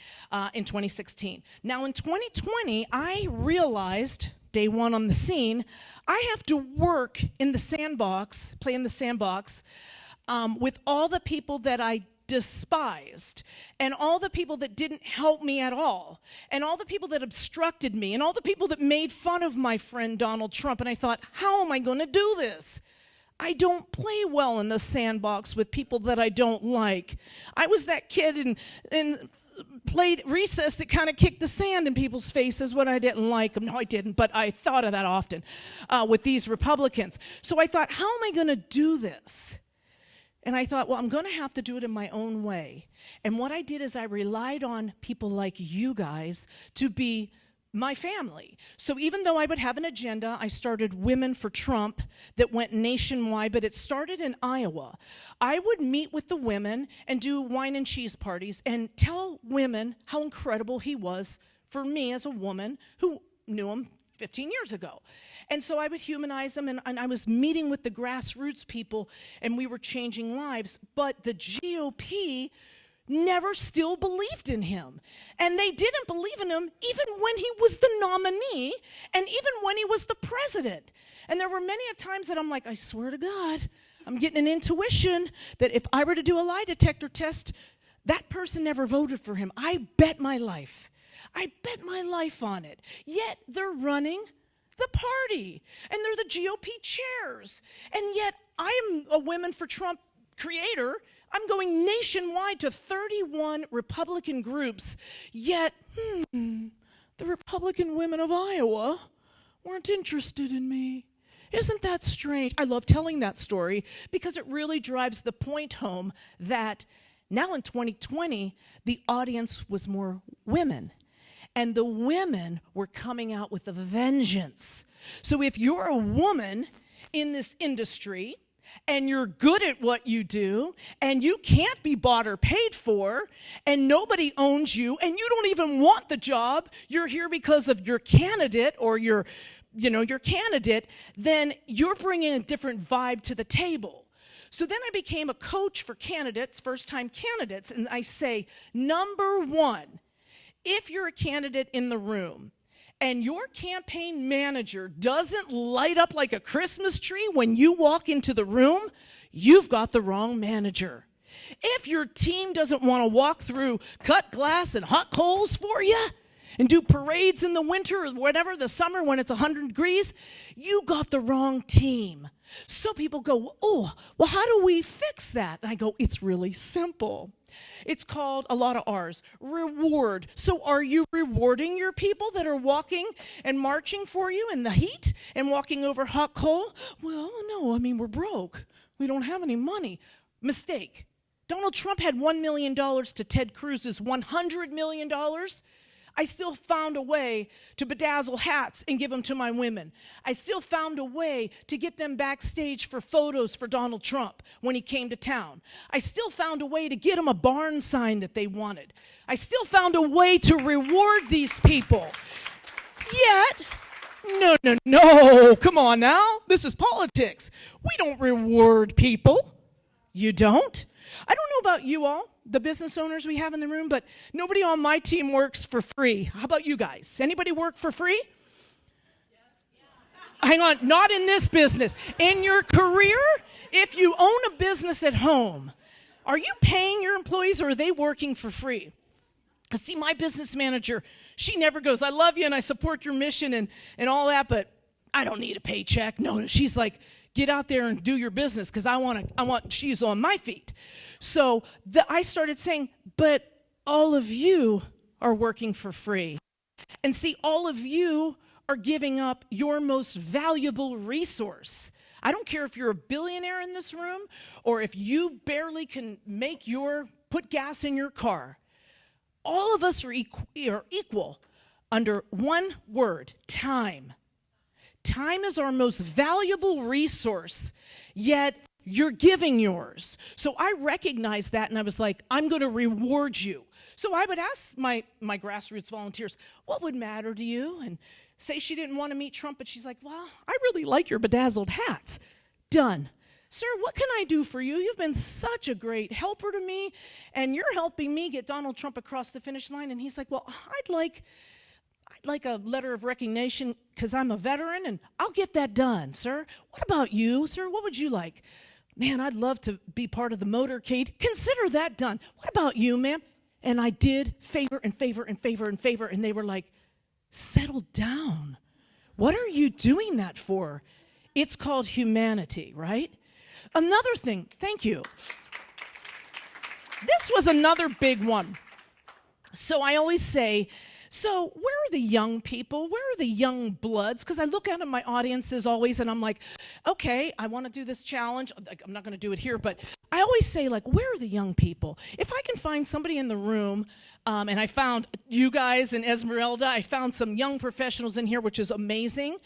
in 2016. Now in 2020, I realized, day one on the scene, I have to work in the sandbox, play in the sandbox, with all the people that I despised, and all the people that didn't help me at all, and all the people that obstructed me, and all the people that made fun of my friend Donald Trump. And I thought, how am I going to do this? I don't play well in the sandbox with people that I don't like. I was that kid and played recess that kind of kicked the sand in people's faces when I didn't like them. No, I didn't, but I thought of that often with these Republicans. So I thought, how am I going to do this? And I thought, well, I'm going to have to do it in my own way. And what I did is I relied on people like you guys to be my family. So even though I would have an agenda, I started Women for Trump that went nationwide, but it started in Iowa. I would meet with the women and do wine and cheese parties and tell women how incredible he was for me as a woman who knew him 15 years ago. And so I would humanize them, and I was meeting with the grassroots people, and we were changing lives. But the GOP never still believed in him. And they didn't believe in him even when he was the nominee and even when he was the president. And there were many a times that I'm like, I swear to God, I'm getting an intuition that if I were to do a lie detector test, that person never voted for him. I bet my life. I bet my life on it. Yet they're running the party, and they're the GOP chairs. And yet I'm a Women for Trump creator. I'm going nationwide to 31 Republican groups, yet the Republican women of Iowa weren't interested in me. Isn't that strange? I love telling that story because it really drives the point home that now in 2020, the audience was more women. And the women were coming out with a vengeance. So if you're a woman in this industry, and you're good at what you do, and you can't be bought or paid for, and nobody owns you, and you don't even want the job, you're here because of your candidate or your candidate, then you're bringing a different vibe to the table. So then I became a coach for candidates, first-time candidates, and I say, number one, if you're a candidate in the room, and your campaign manager doesn't light up like a Christmas tree when you walk into the room, you've got the wrong manager. If your team doesn't want to walk through cut glass and hot coals for you and do parades in the winter or whatever, the summer when it's 100 degrees, you got the wrong team. So people go, oh, well, how do we fix that? And I go, it's really simple. It's called, a lot of R's, reward. So are you rewarding your people that are walking and marching for you in the heat and walking over hot coal? Well, no, I mean, we're broke. We don't have any money. Mistake. Donald Trump had $1 million to Ted Cruz's $100 million. I still found a way to bedazzle hats and give them to my women. I still found a way to get them backstage for photos for Donald Trump when he came to town. I still found a way to get them a barn sign that they wanted. I still found a way to reward these people. Yet, no, come on now. This is politics. We don't reward people. You don't? I don't know about you all, the business owners we have in the room, but nobody on my team works for free. How about you guys? Anybody work for free? Hang on, not in this business. In your career, if you own a business at home, are you paying your employees or are they working for free? Because see, my business manager, she never goes, I love you and I support your mission and all that, but I don't need a paycheck. No, she's like, get out there and do your business because I want shoes on my feet. So I started saying, but all of you are working for free. And see, all of you are giving up your most valuable resource. I don't care if you're a billionaire in this room or if you barely can put gas in your car. All of us are equal under one word, time. Time is our most valuable resource, yet you're giving yours. So I recognized that, and I was like, I'm going to reward you. So I would ask my grassroots volunteers, what would matter to you? And say she didn't want to meet Trump, but she's like, well, I really like your bedazzled hats. Done. Sir, what can I do for you? You've been such a great helper to me, and you're helping me get Donald Trump across the finish line. And he's like, well, I'd like a letter of recognition because I'm a veteran, and I'll get that done, sir. What about you, sir? What would you like? Man, I'd love to be part of the motorcade. Consider that done. What about you, ma'am? And I did favor and favor and favor and favor, and they were like, settle down. What are you doing that for? It's called humanity, right? Another thing, thank you. This was another big one. So I always say, so where are the young people? Where are the young bloods? Because I look out at my audiences always and I'm like, okay, I want to do this challenge. I'm not going to do it here, but I always say, like, where are the young people? If I can find somebody in the room, and I found you guys and Esmeralda, I found some young professionals in here, which is amazing.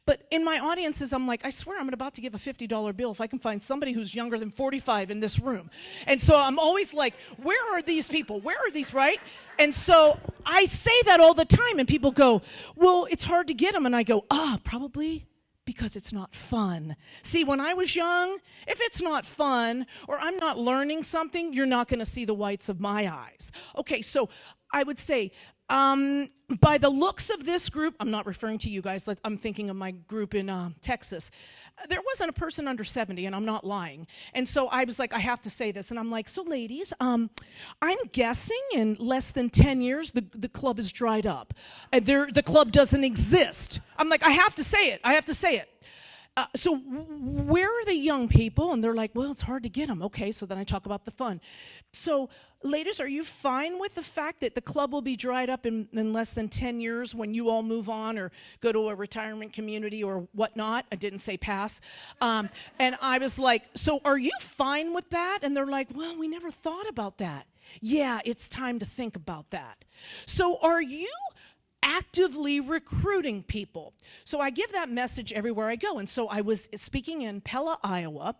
But in my audiences, I'm like, I swear I'm about to give a $50 bill if I can find somebody who's younger than 45 in this room. And so I'm always like, where are these people? Where are these, right? And so I say that all the time, and people go, well, it's hard to get them. And I go, probably because it's not fun. See, when I was young, if it's not fun or I'm not learning something, you're not going to see the whites of my eyes. Okay, so I would say, by the looks of this group, I'm not referring to you guys, I'm thinking of my group in Texas. There wasn't a person under 70, and I'm not lying. And so I was like, I have to say this. And I'm like, so ladies, I'm guessing in less than 10 years, the club is dried up. The club doesn't exist. I'm like, I have to say it. So where are the young people? And they're like, well, it's hard to get them. Okay, so then I talk about the fun. So ladies, are you fine with the fact that the club will be dried up in less than 10 years when you all move on or go to a retirement community or whatnot? I didn't say pass. And I was like, so are you fine with that? And they're like, well, we never thought about that. Yeah, it's time to think about that. So are you actively recruiting people? So I give that message everywhere I go. And so I was speaking in Pella, Iowa,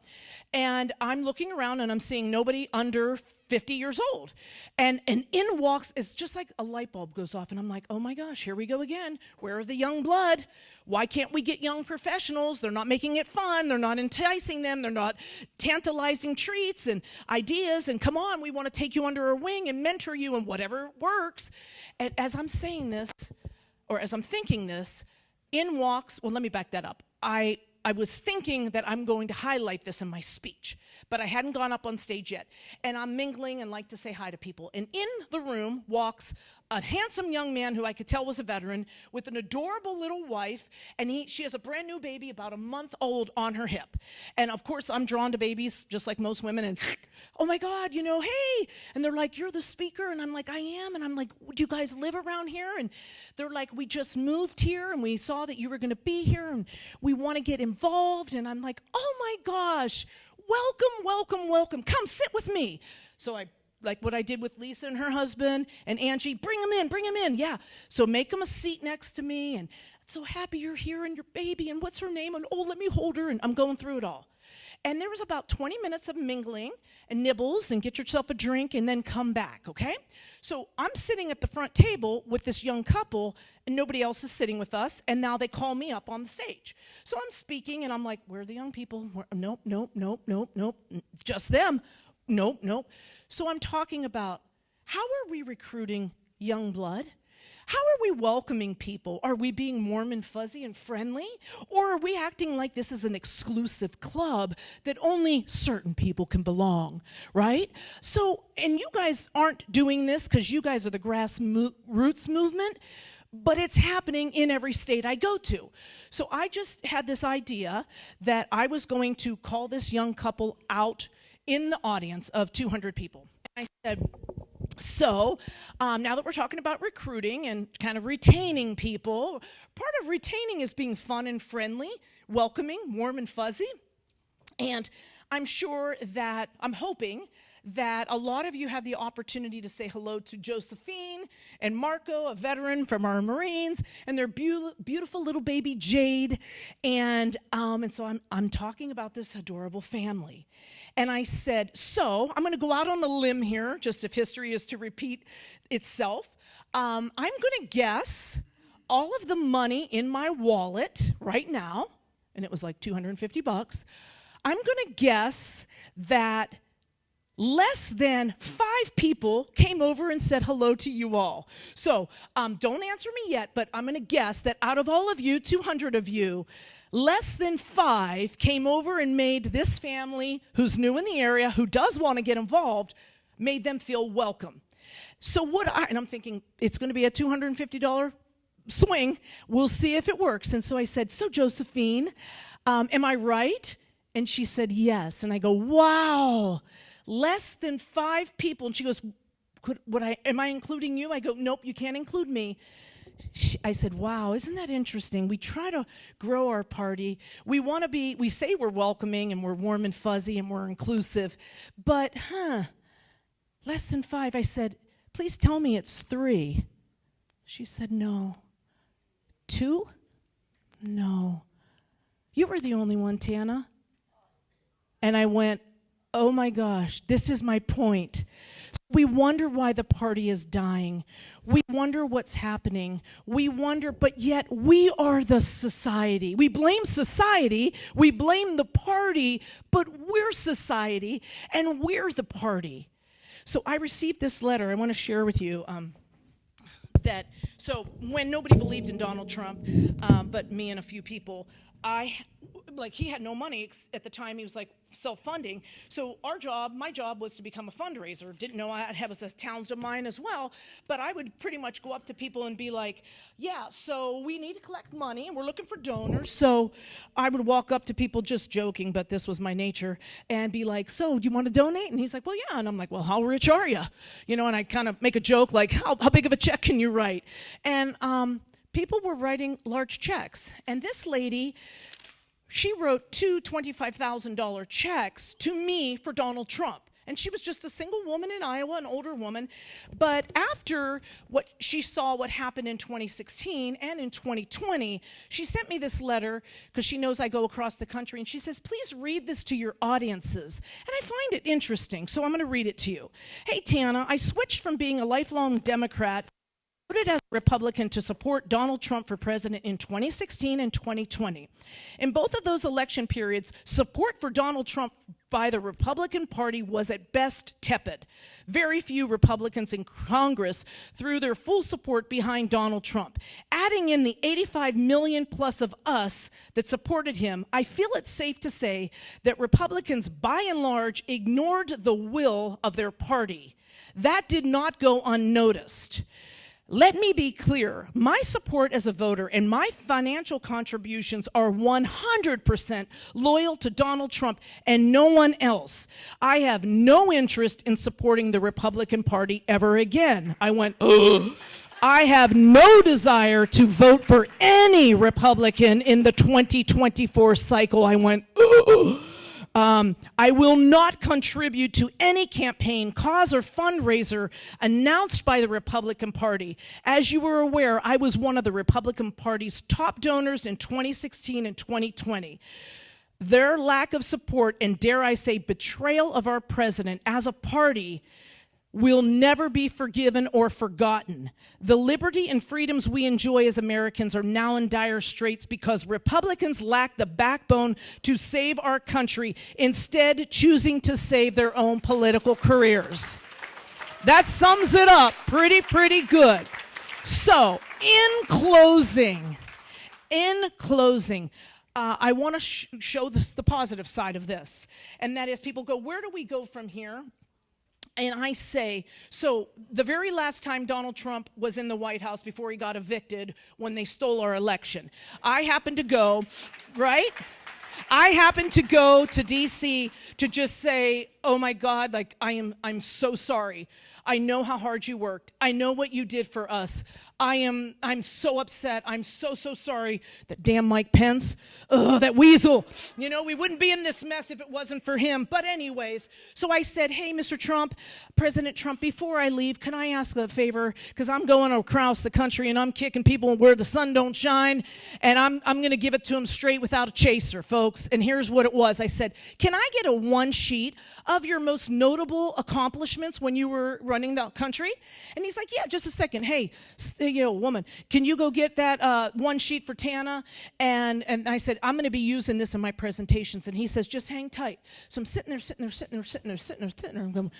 and I'm looking around and I'm seeing nobody under 50 years old. And in walks, it's just like a light bulb goes off, and I'm like, oh my gosh, here we go again. Where are the young blood? Why can't we get young professionals? They're not making it fun. They're not enticing them. They're not tantalizing treats and ideas. And come on, we want to take you under our wing and mentor you and whatever works. And as I'm saying this, or as I'm thinking this, in walks, well, let me back that up. I was thinking that I'm going to highlight this in my speech, but I hadn't gone up on stage yet. And I'm mingling and like to say hi to people. And in the room walks a handsome young man who I could tell was a veteran with an adorable little wife, and she has a brand new baby about a month old on her hip. And of course, I'm drawn to babies just like most women, and oh my God, hey. And they're like, you're the speaker? And I'm like, I am. And I'm like, do you guys live around here? And they're like, we just moved here, and we saw that you were going to be here, and we want to get involved. And I'm like, oh my gosh, welcome, welcome, welcome. Come sit with me. So I, like what I did with Lisa and her husband and Angie, bring them in. Yeah. So make them a seat next to me, and so happy you're here, and your baby, and what's her name? And oh, let me hold her. And I'm going through it all. And there was about 20 minutes of mingling and nibbles and get yourself a drink and then come back, okay? So I'm sitting at the front table with this young couple, and nobody else is sitting with us, and now they call me up on the stage. So I'm speaking, and I'm like, where are the young people? Nope. Just them. Nope. So I'm talking about, how are we recruiting young blood? How are we welcoming people? Are we being warm and fuzzy and friendly? Or are we acting like this is an exclusive club that only certain people can belong, right? So, and you guys aren't doing this because you guys are the grassroots movement, but it's happening in every state I go to. So I just had this idea that I was going to call this young couple out in the audience of 200 people. And I said, so now that we're talking about recruiting and kind of retaining people, part of retaining is being fun and friendly, welcoming, warm and fuzzy. And I'm hoping that a lot of you have the opportunity to say hello to Josephine and Marco, a veteran from our Marines, and their beautiful little baby Jade. And so I'm talking about this adorable family. And I said, so I'm going to go out on a limb here, just if history is to repeat itself. I'm going to guess all of the money in my wallet right now, and it was like $250. I'm going to guess that less than 5 people came over and said hello to you all. So don't answer me yet, but I'm going to guess that out of all of you, 200 of you, less than 5 came over and made this family, who's new in the area, who does want to get involved, made them feel welcome. So and I'm thinking, it's going to be a $250 swing. We'll see if it works. And so I said, so Josephine, am I right? And she said, yes. And I go, wow. Less than 5 people. And she goes, am I including you? I go, nope, you can't include me. I said, wow, isn't that interesting? We try to grow our party. We say we're welcoming and we're warm and fuzzy and we're inclusive, but less than 5. I said, please tell me it's 3. She said, no. 2? No. You were the only one, Tana. And I went, oh my gosh, this is my point. We wonder why the party is dying. We wonder what's happening. We wonder, but yet we are the society. We blame society, we blame the party, but we're society and we're the party. So I received this letter. I want to share with you so when nobody believed in Donald Trump, but me and a few people, he had no money at the time. He was like self-funding. So my job was to become a fundraiser. Didn't know I was a talent of mine as well, but I would pretty much go up to people and be like, yeah, so we need to collect money and we're looking for donors. So I would walk up to people, just joking, but this was my nature, and be like, so do you want to donate? And he's like, well, yeah. And I'm like, well, how rich are you? And I kind of make a joke like, how big of a check can you write? And people were writing large checks. And this lady, she wrote 2 $25,000 checks to me for Donald Trump. And she was just a single woman in Iowa, an older woman. But after she saw what happened in 2016 and in 2020, she sent me this letter because she knows I go across the country. And she says, please read this to your audiences. And I find it interesting, so I'm going to read it to you. Hey, Tana, I switched from being a lifelong Democrat voted as a Republican to support Donald Trump for president in 2016 and 2020. In both of those election periods, support for Donald Trump by the Republican Party was at best tepid. Very few Republicans in Congress threw their full support behind Donald Trump. Adding in the 85 million plus of us that supported him, I feel it's safe to say that Republicans by and large ignored the will of their party. That did not go unnoticed. Let me be clear. My support as a voter and my financial contributions are 100% loyal to Donald Trump and no one else. I have no interest in supporting the Republican Party ever again. I went, ugh. I have no desire to vote for any Republican in the 2024 cycle. I went, ugh. I will not contribute to any campaign, cause, or fundraiser announced by the Republican Party. As you were aware, I was one of the Republican Party's top donors in 2016 and 2020. Their lack of support and, dare I say, betrayal of our president as a party will never be forgiven or forgotten. The liberty and freedoms we enjoy as Americans are now in dire straits because Republicans lack the backbone to save our country, instead choosing to save their own political careers. That sums it up pretty good. So, in closing, I want to show the positive side of this, and that is people go, where do we go from here? And I say, so the very last time Donald Trump was in the White House before he got evicted when they stole our election, I happened to go, right? I happened to go to D.C. to just say, oh my God, like I'm so sorry. I know how hard you worked. I know what you did for us. I'm so upset. I'm so sorry. That damn Mike Pence, that weasel. You know, we wouldn't be in this mess if it wasn't for him. But anyways, so I said, hey, Mr. Trump, President Trump, before I leave, can I ask a favor? Because I'm going across the country and I'm kicking people where the sun don't shine. And I'm going to give it to them straight without a chaser, folks. And here's what it was. I said, can I get a one sheet of your most notable accomplishments when you were running the country? And he's like, yeah, just a second. Hey, woman, can you go get that one sheet for Tana? And I said, I'm going to be using this in my presentations. And he says, just hang tight. So I'm sitting there. I'm going,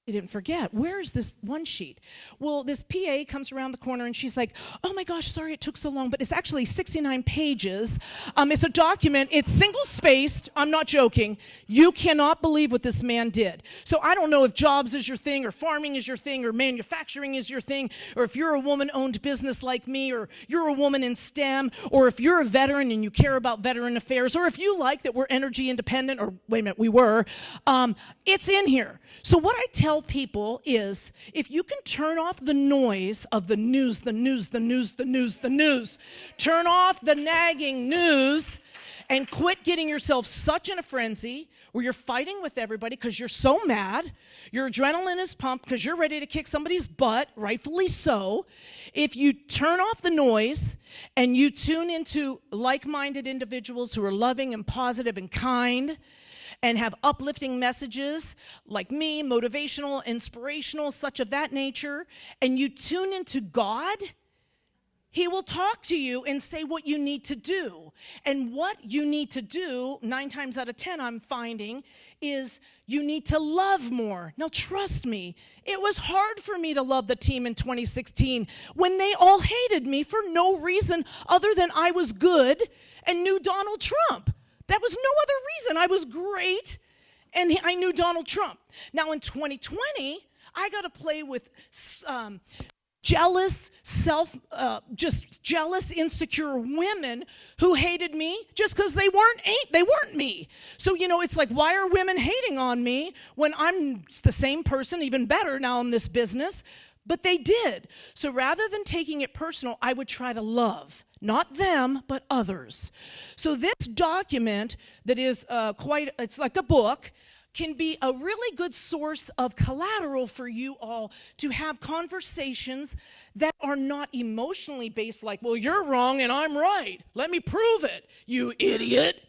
he didn't forget. Where's this one sheet? Well, this PA comes around the corner and she's like, oh my gosh, sorry it took so long, but it's actually 69 pages. It's a document. It's single-spaced. I'm not joking. You cannot believe what this man did. So I don't know if jobs is your thing or farming is your thing or manufacturing is your thing, or if you're a woman-owned business like me, or you're a woman in STEM, or if you're a veteran and you care about veteran affairs, or if you like that we're energy independent, or wait a minute, we were, it's in here. So what I tell people is, if you can turn off the noise of the news, turn off the nagging news and quit getting yourself such in a frenzy where you're fighting with everybody because you're so mad, your adrenaline is pumped because you're ready to kick somebody's butt, rightfully so. If you turn off the noise and you tune into like-minded individuals who are loving and positive and kind, and have uplifting messages like me, motivational, inspirational, such of that nature, and you tune into God, He will talk to you and say what you need to do. And what you need to do, 9 times out of 10 I'm finding, is you need to love more. Now trust me, it was hard for me to love the team in 2016 when they all hated me for no reason other than I was good and knew Donald Trump. That was no other reason. I was great, and I knew Donald Trump. Now, in 2020, I got to play with jealous, jealous, insecure women who hated me just because they weren't me. So, you know, it's like, why are women hating on me when I'm the same person, even better now in this business? But they did. So rather than taking it personal, I would try to love. Not them, but others. So this document that is it's like a book, can be a really good source of collateral for you all to have conversations that are not emotionally based, like, well, you're wrong and I'm right. Let me prove it, you idiot,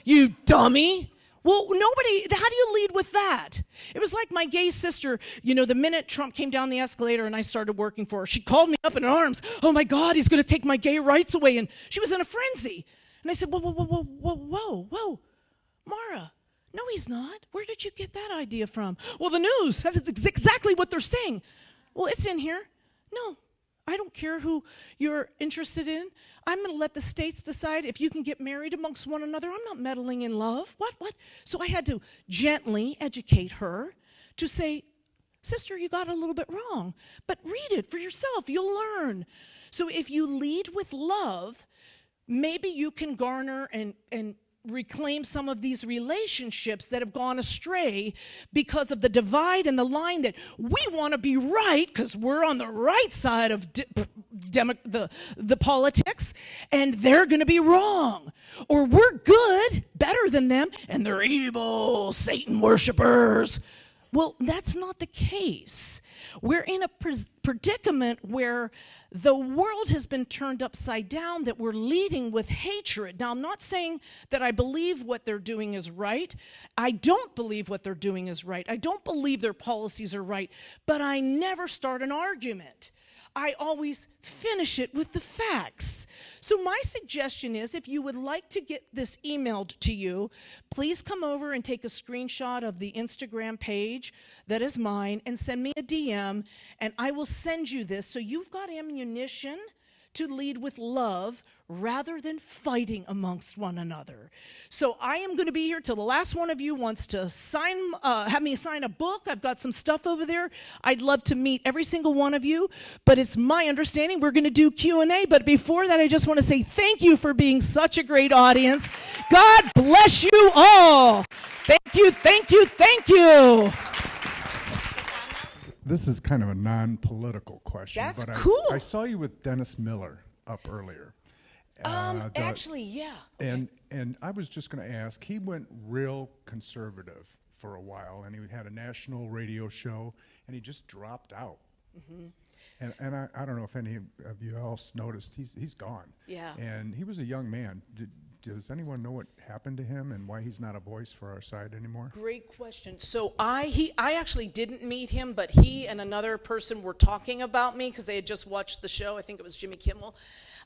you dummy. Well, how do you lead with that? It was like my gay sister, you know, the minute Trump came down the escalator and I started working for her, she called me up in her arms. Oh my God, he's going to take my gay rights away. And she was in a frenzy. And I said, whoa, Mara, no, he's not. Where did you get that idea from? Well, the news, that is exactly what they're saying. Well, it's in here. No, I don't care who you're interested in. I'm going to let the states decide if you can get married amongst one another. I'm not meddling in love. What? So I had to gently educate her to say, Sister, you got it a little bit wrong. But read it for yourself. You'll learn. So if you lead with love, maybe you can garner and reclaim some of these relationships that have gone astray because of the divide and the line that we want to be right because we're on the right side of the politics, and they're going to be wrong. Or we're good, better than them, and they're evil, Satan worshipers. Well, that's not the case. We're in a predicament where the world has been turned upside down, that we're leading with hatred. Now, I'm not saying that I believe what they're doing is right. I don't believe what they're doing is right. I don't believe their policies are right, but I never start an argument. I always finish it with the facts. So my suggestion is, if you would like to get this emailed to you, please come over and take a screenshot of the Instagram page that is mine and send me a DM, and I will send you this so you've got ammunition to lead with love rather than fighting amongst one another. So I am going to be here till the last one of you wants to have me sign a book. I've got some stuff over there. I'd love to meet every single one of you, but it's my understanding we're going to do Q&A. But before that, I just want to say thank you for being such a great audience. God bless you all. Thank you, thank you, thank you. This is kind of a non-political question. That's but cool. I saw you with Dennis Miller up earlier. Actually, yeah. Okay. And I was just going to ask, he went real conservative for a while, and he had a national radio show, and he just dropped out. Mm-hmm. And I don't know if any of you else noticed, he's gone. Yeah. And he was a young man. Does anyone know what happened to him and why he's not a voice for our side anymore? Great question. So I actually didn't meet him, but he and another person were talking about me because they had just watched the show. I think it was Jimmy Kimmel.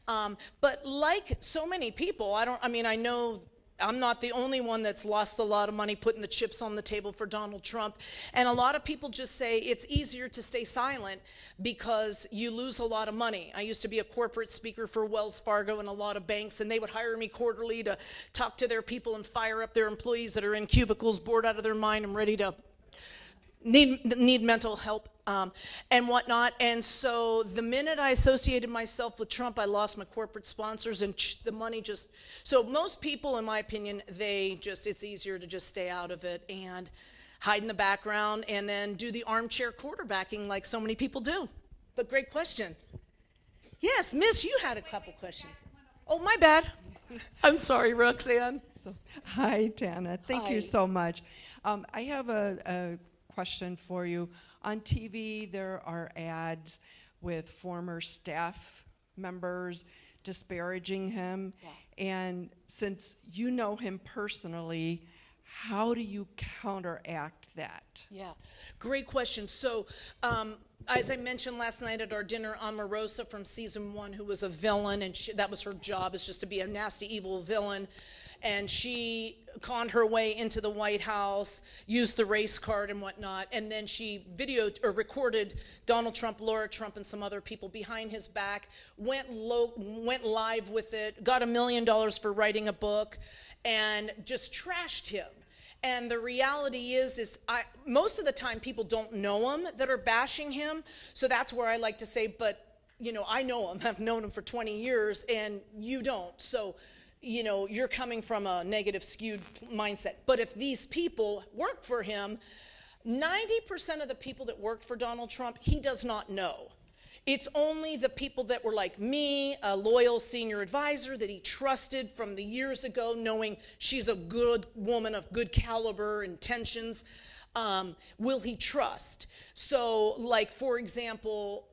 But like so many people, I know I'm not the only one that's lost a lot of money putting the chips on the table for Donald Trump. And a lot of people just say it's easier to stay silent because you lose a lot of money. I used to be a corporate speaker for Wells Fargo and a lot of banks, and they would hire me quarterly to talk to their people and fire up their employees that are in cubicles, bored out of their mind and ready to need mental help and whatnot. And so the minute I associated myself with Trump, I lost my corporate sponsors, and the money just, so most people, in my opinion, it's easier to just stay out of it and hide in the background and then do the armchair quarterbacking like so many people do. But great question. Yes, Miss, you had a couple questions. Oh, my bad. I'm sorry, Roxanne. Hi, Tana. Thank Hi. you so much. I have a question for you. On TV, there are ads with former staff members disparaging him. Yeah. And since you know him personally, how do you counteract that? Yeah, great question. So, as I mentioned last night at our dinner, Omarosa from season 1, who was a villain, and that was her job, is just to be a nasty, evil villain. And she conned her way into the White House, used the race card and whatnot, and then she videoed or recorded Donald Trump, Laura Trump, and some other people behind his back, went live with it, got $1 million for writing a book, and just trashed him. And the reality is most of the time people don't know him that are bashing him, so that's where I like to say, but, I know him, I've known him for 20 years, and you don't, so you're coming from a negative, skewed mindset. But if these people work for him, 90% of the people that work for Donald Trump, he does not know. It's only the people that were like me, a loyal senior advisor that he trusted from the years ago, knowing she's a good woman of good caliber, intentions, will he trust. So, like, for example,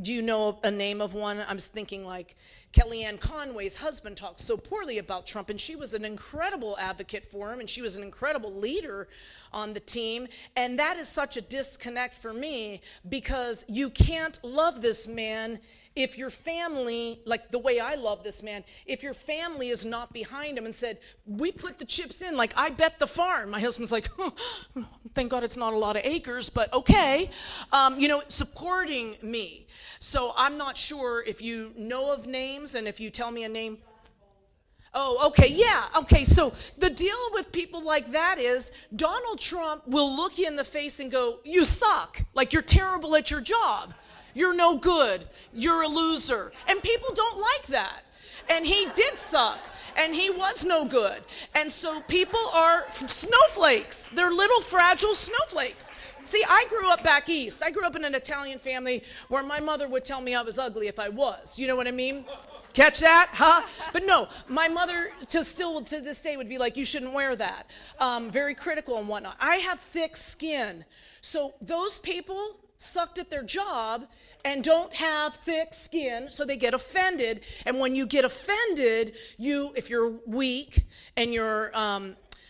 do you know a name of one? I'm thinking like Kellyanne Conway's husband talks so poorly about Trump, and she was an incredible advocate for him, and she was an incredible leader on the team. And that is such a disconnect for me, because you can't love this man if your family, like the way I love this man, if your family is not behind him and said, we put the chips in, like I bet the farm. My husband's like, thank God it's not a lot of acres, but okay, supporting me. So I'm not sure if you know of names, and if you tell me a name. Oh, okay, yeah. Okay, so the deal with people like that is Donald Trump will look you in the face and go, you suck. Like, you're terrible at your job. You're no good. You're a loser. And people don't like that. And he did suck. And he was no good. And so people are snowflakes. They're little fragile snowflakes. See, I grew up back east. I grew up in an Italian family where my mother would tell me I was ugly if I was. You know what I mean? Catch that, huh? But no, my mother still to this day would be like, you shouldn't wear that. Very critical and whatnot. I have thick skin. So those people sucked at their job and don't have thick skin, so they get offended. And when you get offended, if you're weak and you're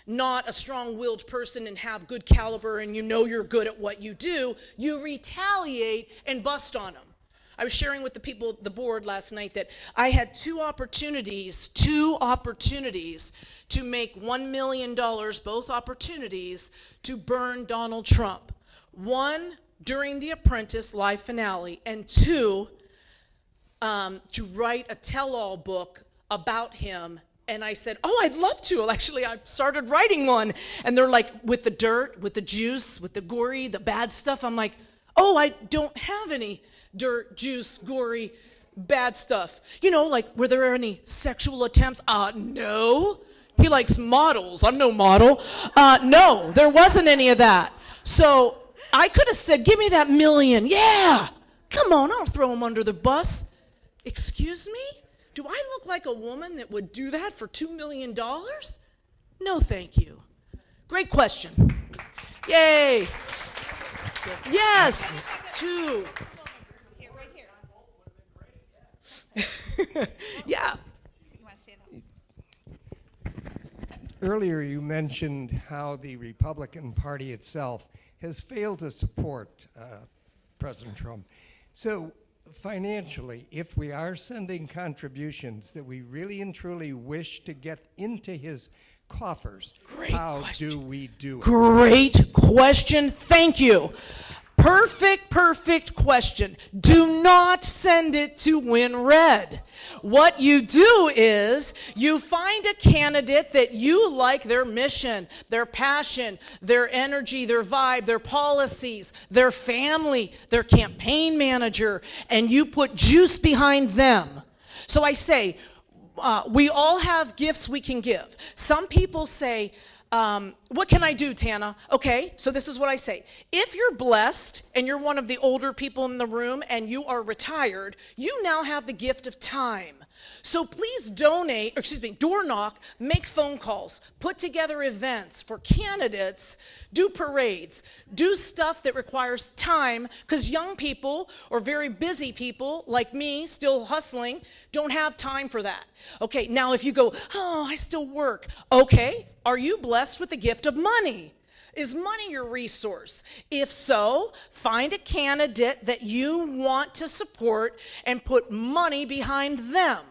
not a strong-willed person and have good caliber and you know you're good at what you do, you retaliate and bust on them. I was sharing with the people at the board last night that I had two opportunities to make $1 million, both opportunities, to burn Donald Trump. One, during The Apprentice live finale, and two, to write a tell-all book about him. And I said, oh, I'd love to. Well, actually, I've started writing one. And they're like, with the dirt, with the juice, with the gory, the bad stuff. I'm like, oh, I don't have any dirt, juice, gory, bad stuff. You know, like, were there any sexual attempts? No. He likes models. I'm no model. No, there wasn't any of that. So I could have said, give me that $1 million. Yeah. Come on, I'll throw him under the bus. Excuse me? Do I look like a woman that would do that for $2 million? No, thank you. Great question. Yay. Yes, two. Yeah. Earlier you mentioned how the Republican Party itself has failed to support President Trump. So financially, if we are sending contributions that we really and truly wish to get into his coffers, how do we do it? Great question. Thank you. Perfect question. Do not send it to win red. What you do is you find a candidate that you like their mission, their passion, their energy, their vibe, their policies, their family, their campaign manager, and you put juice behind them. So I say, we all have gifts we can give. Some people say, what can I do, Tana? Okay, so this is what I say. If you're blessed and you're one of the older people in the room and you are retired, you now have the gift of time. So please door knock, make phone calls, put together events for candidates, do parades, do stuff that requires time, because young people or very busy people like me, still hustling, don't have time for that. Okay, now if you go, oh, I still work. Okay, are you blessed with the gift of money? Is money your resource? If so, find a candidate that you want to support and put money behind them.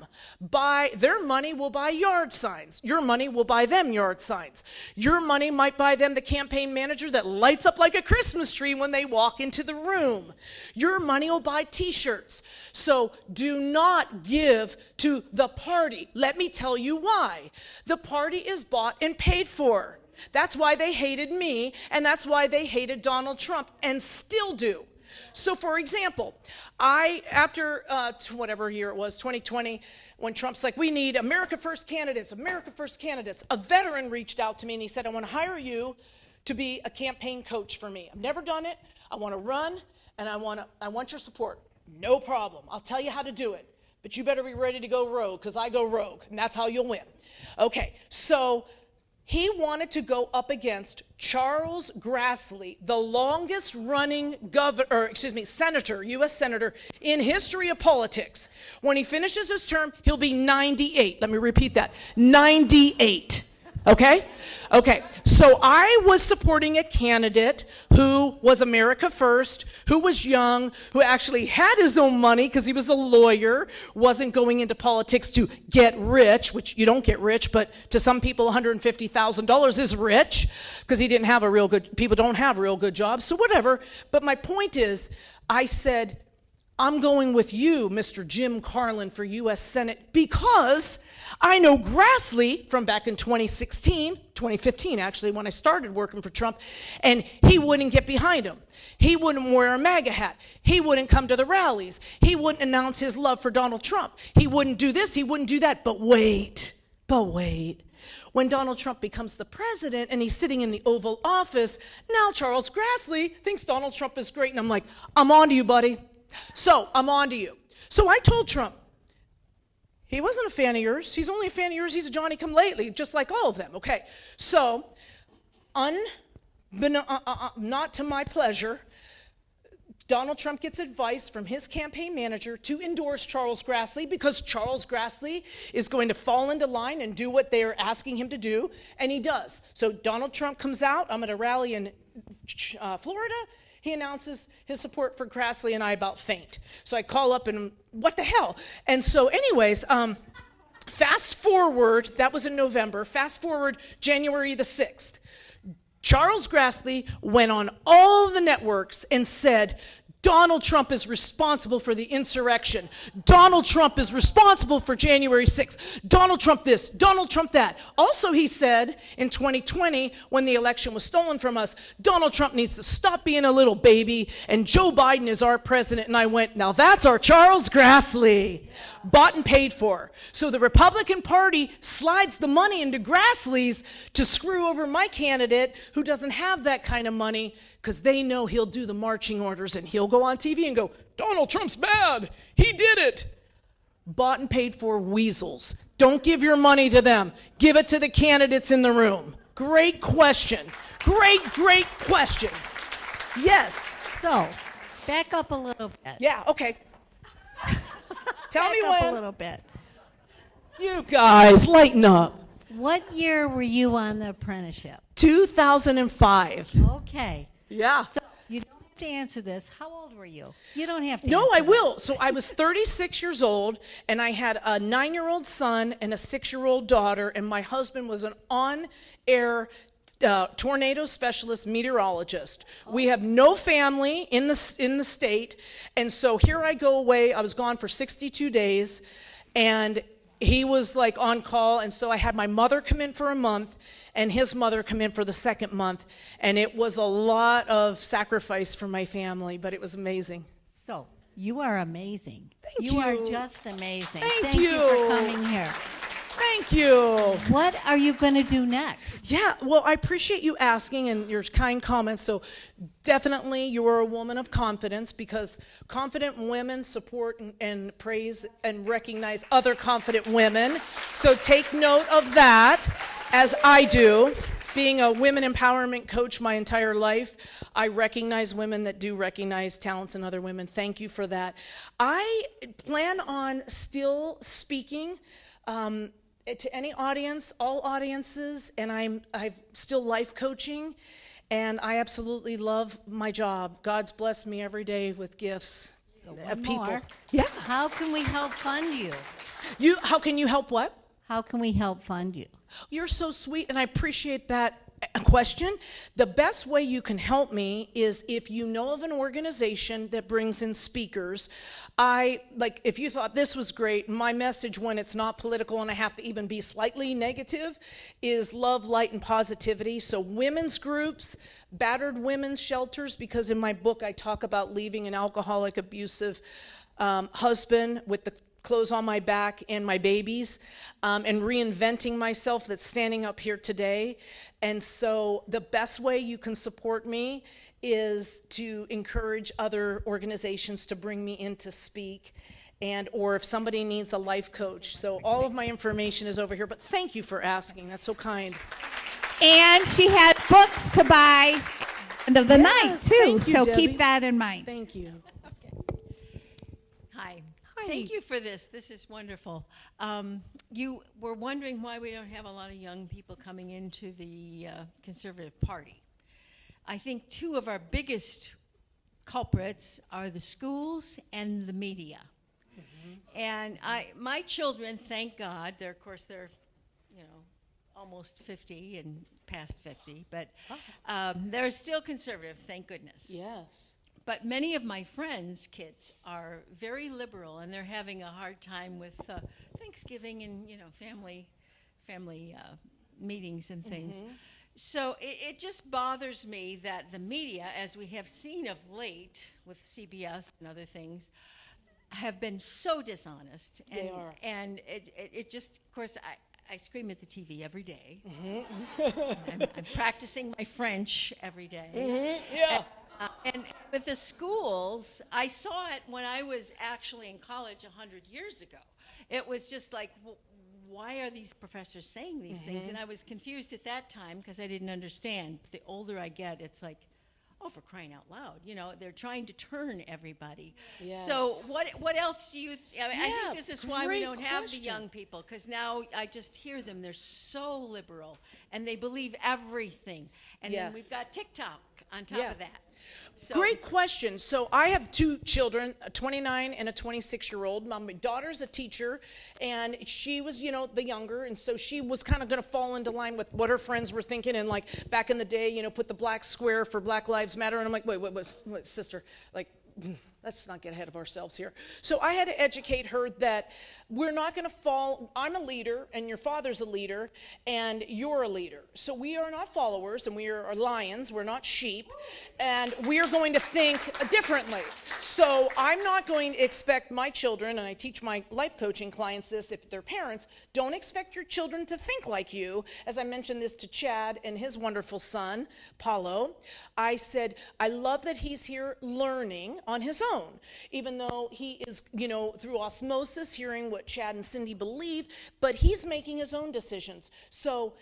Their money will buy yard signs. Your money will buy them yard signs. Your money might buy them the campaign manager that lights up like a Christmas tree when they walk into the room. Your money will buy t-shirts. So do not give to the party. Let me tell you why. The party is bought and paid for. That's why they hated me, and that's why they hated Donald Trump, and still do. So, for example, after whatever year it was, 2020, when Trump's like, we need America First candidates, a veteran reached out to me and he said, I want to hire you to be a campaign coach for me. I've never done it. I want to run, and I want your support. No problem. I'll tell you how to do it, but you better be ready to go rogue, because I go rogue, and that's how you'll win. Okay, so he wanted to go up against Charles Grassley, the longest running senator, U.S. senator in history of politics. When he finishes his term, he'll be 98. Let me repeat that, 98. Okay? Okay, so I was supporting a candidate who was America First, who was young, who actually had his own money because he was a lawyer, wasn't going into politics to get rich, which you don't get rich, but to some people $150,000 is rich because he didn't have people don't have real good jobs, so whatever. But my point is, I said, I'm going with you, Mr. Jim Carlin, for U.S. Senate because I know Grassley from back in 2015 actually, when I started working for Trump, and he wouldn't get behind him. He wouldn't wear a MAGA hat. He wouldn't come to the rallies. He wouldn't announce his love for Donald Trump. He wouldn't do this. He wouldn't do that. But wait. When Donald Trump becomes the president and he's sitting in the Oval Office, now Charles Grassley thinks Donald Trump is great. And I'm like, I'm on to you, buddy. So I'm on to you. So I told Trump, he wasn't a fan of yours. He's only a fan of yours. He's a Johnny-come-lately, just like all of them. Okay. So, not to my pleasure, Donald Trump gets advice from his campaign manager to endorse Charles Grassley because Charles Grassley is going to fall into line and do what they're asking him to do, and he does. So Donald Trump comes out. I'm at a rally in Florida. He announces his support for Grassley, and I about faint. So I call up and, what the hell? And so anyways, fast forward, that was in November, fast forward January the 6th. Charles Grassley went on all the networks and said, Donald Trump is responsible for the insurrection. Donald Trump is responsible for January 6th. Donald Trump this, Donald Trump that. Also, he said in 2020, when the election was stolen from us, Donald Trump needs to stop being a little baby, and Joe Biden is our president. And I went, now that's our Charles Grassley. Bought and paid for. So the Republican Party slides the money into Grassley's to screw over my candidate who doesn't have that kind of money because they know he'll do the marching orders and he'll go on TV and go, Donald Trump's bad. He did it. Bought and paid for weasels. Don't give your money to them. Give it to the candidates in the room. Great question. Great question. Yes. So, back up a little bit. Yeah, okay. Tell me Back up when. a little bit. You guys, lighten up. What year were you on the apprenticeship? 2005. Okay. Yeah. So you don't have to answer this. How old were you? You don't have to No, answer I that. will. So I was 36 years old, and I had a 9-year-old son and a 6-year-old daughter, and my husband was an on-air tornado specialist meteorologist. We have no family in the state, and so here I go away. I was gone for 62 days, and he was like on call, and so I had my mother come in for a month and his mother come in for the second month, and it was a lot of sacrifice for my family, but it was amazing. So you are amazing. Thank You are you. just amazing. Thank you you. for coming here. Thank you. What are you going to do next? Yeah, well, I appreciate you asking and your kind comments. So definitely you are a woman of confidence because confident women support and praise and recognize other confident women. So take note of that, as I do. Being a women empowerment coach my entire life, I recognize women that do recognize talents in other women. Thank you for that. I plan on still speaking to any audience, all audiences, and I'm still life coaching, and I absolutely love my job. God's blessed me every day with gifts of people. More. Yeah. How can we help fund you? How can you help what? How can we help fund you? You're so sweet, and I appreciate that question. The best way you can help me is if you know of an organization that brings in speakers. If you thought this was great, my message when it's not political and I have to even be slightly negative is love, light, and positivity. So women's groups, battered women's shelters, because in my book I talk about leaving an alcoholic, abusive husband with the clothes on my back and my babies, and reinventing myself that's standing up here today. And so the best way you can support me is to encourage other organizations to bring me in to speak, or if somebody needs a life coach. So all of my information is over here, but thank you for asking. That's so kind. And she had books to buy the night, too. Thank you, so Debbie. keep that in mind. Thank you. Hi. Thank you for this. This is wonderful. You were wondering why we don't have a lot of young people coming into the Conservative Party. I think two of our biggest culprits are the schools and the media. Mm-hmm. And my children, thank God, they're almost 50 and past 50, but they're still conservative, thank goodness. Yes. But many of my friends' kids are very liberal, and they're having a hard time with Thanksgiving and family meetings and things. Mm-hmm. So it just bothers me that the media, as we have seen of late with CBS and other things, have been so dishonest. And, They are. And it just, of course, I scream at the TV every day. Mm-hmm. I'm practicing my French every day. Mm-hmm. Yeah. And with the schools, I saw it when I was actually in college 100 years ago. It was just like, why are these professors saying these things? And I was confused at that time because I didn't understand. The older I get, it's like, oh, for crying out loud. They're trying to turn everybody. Yes. So what else do you, I think this is why we great don't have the question. young people, because now I just hear them. They're so liberal, and they believe everything. And Yeah. then we've got TikTok on top Yeah. of that. So, Great question. So I have two children, a 29 and a 26-year-old. My daughter's a teacher, and she was, the younger, and so she was kind of going to fall into line with what her friends were thinking. And like back in the day, put the black square for Black Lives Matter. And I'm like, wait, sister, like, let's not get ahead of ourselves here. So I had to educate her that we're not going to fall. I'm a leader, and your father's a leader, and you're a leader. So we are not followers, and we are lions. We're not sheep, and we are going to think differently. So I'm not going to expect my children, and I teach my life coaching clients this if they're parents, don't expect your children to think like you. As I mentioned this to Chad and his wonderful son, Paulo, I said, I love that he's here learning on his own, even though he is, through osmosis, hearing what Chad and Cindy believe, but he's making his own decisions. So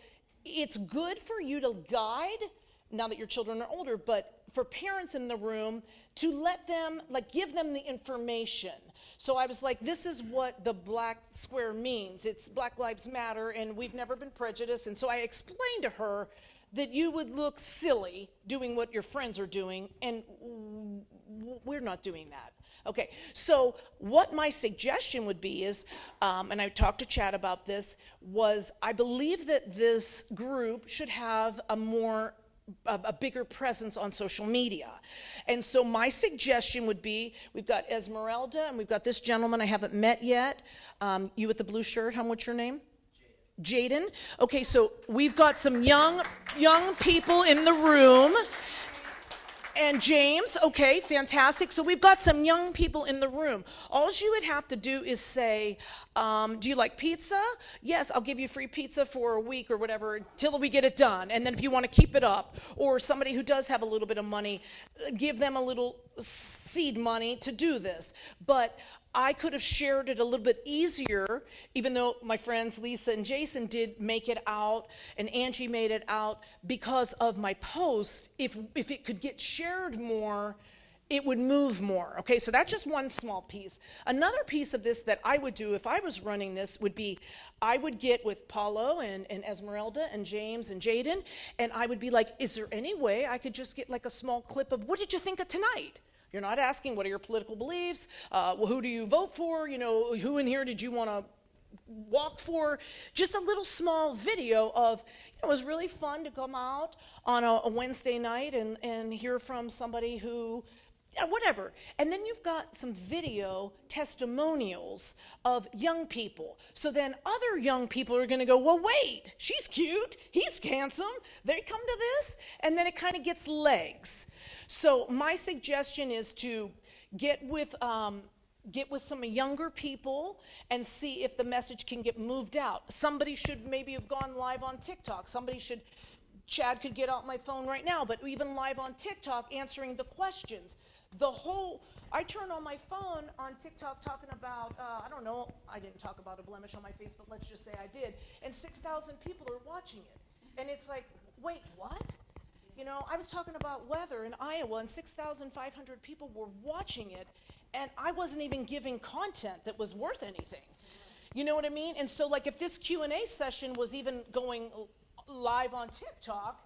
it's good for you to guide, now that your children are older, but for parents in the room to let them, give them the information. So I was like, this is what the black square means. It's Black Lives Matter, and we've never been prejudiced. And so I explained to her that you would look silly doing what your friends are doing, and we're not doing that. Okay, so what my suggestion would be is, and I talked to Chad about this, was I believe that this group should have a bigger presence on social media. And so my suggestion would be, we've got Esmeralda, and we've got this gentleman I haven't met yet. You with the blue shirt, what's your name? Jaden. Okay, so we've got some young people in the room. And James, okay, fantastic. So we've got some young people in the room. All you would have to do is say, do you like pizza? Yes, I'll give you free pizza for a week or whatever until we get it done. And then if you want to keep it up, or somebody who does have a little bit of money, give them a little seed money to do this. But I could have shared it a little bit easier, even though my friends Lisa and Jason did make it out, and Angie made it out because of my posts. If it could get shared more, it would move more. Okay, so that's just one small piece. Another piece of this that I would do if I was running this would be, I would get with Paulo and Esmeralda and James and Jaden, and I would be like, is there any way I could just get a small clip of, what did you think of tonight? You're not asking what are your political beliefs, who do you vote for, who in here did you want to walk for? Just a little small video of, it was really fun to come out on a Wednesday night and hear from somebody who, whatever. And then you've got some video testimonials of young people. So then other young people are going to go, well, wait, she's cute, he's handsome, they come to this, and then it kind of gets legs. So my suggestion is to get with some younger people and see if the message can get moved out. Somebody should maybe have gone live on TikTok. Chad could get out my phone right now, but even live on TikTok answering the questions. I turn on my phone on TikTok talking about, I didn't talk about a blemish on my face, but let's just say I did, and 6,000 people are watching it. And it's like, wait, what? I was talking about weather in Iowa, and 6,500 people were watching it, and I wasn't even giving content that was worth anything. You know what I mean? And so, if this Q&A session was even going live on TikTok,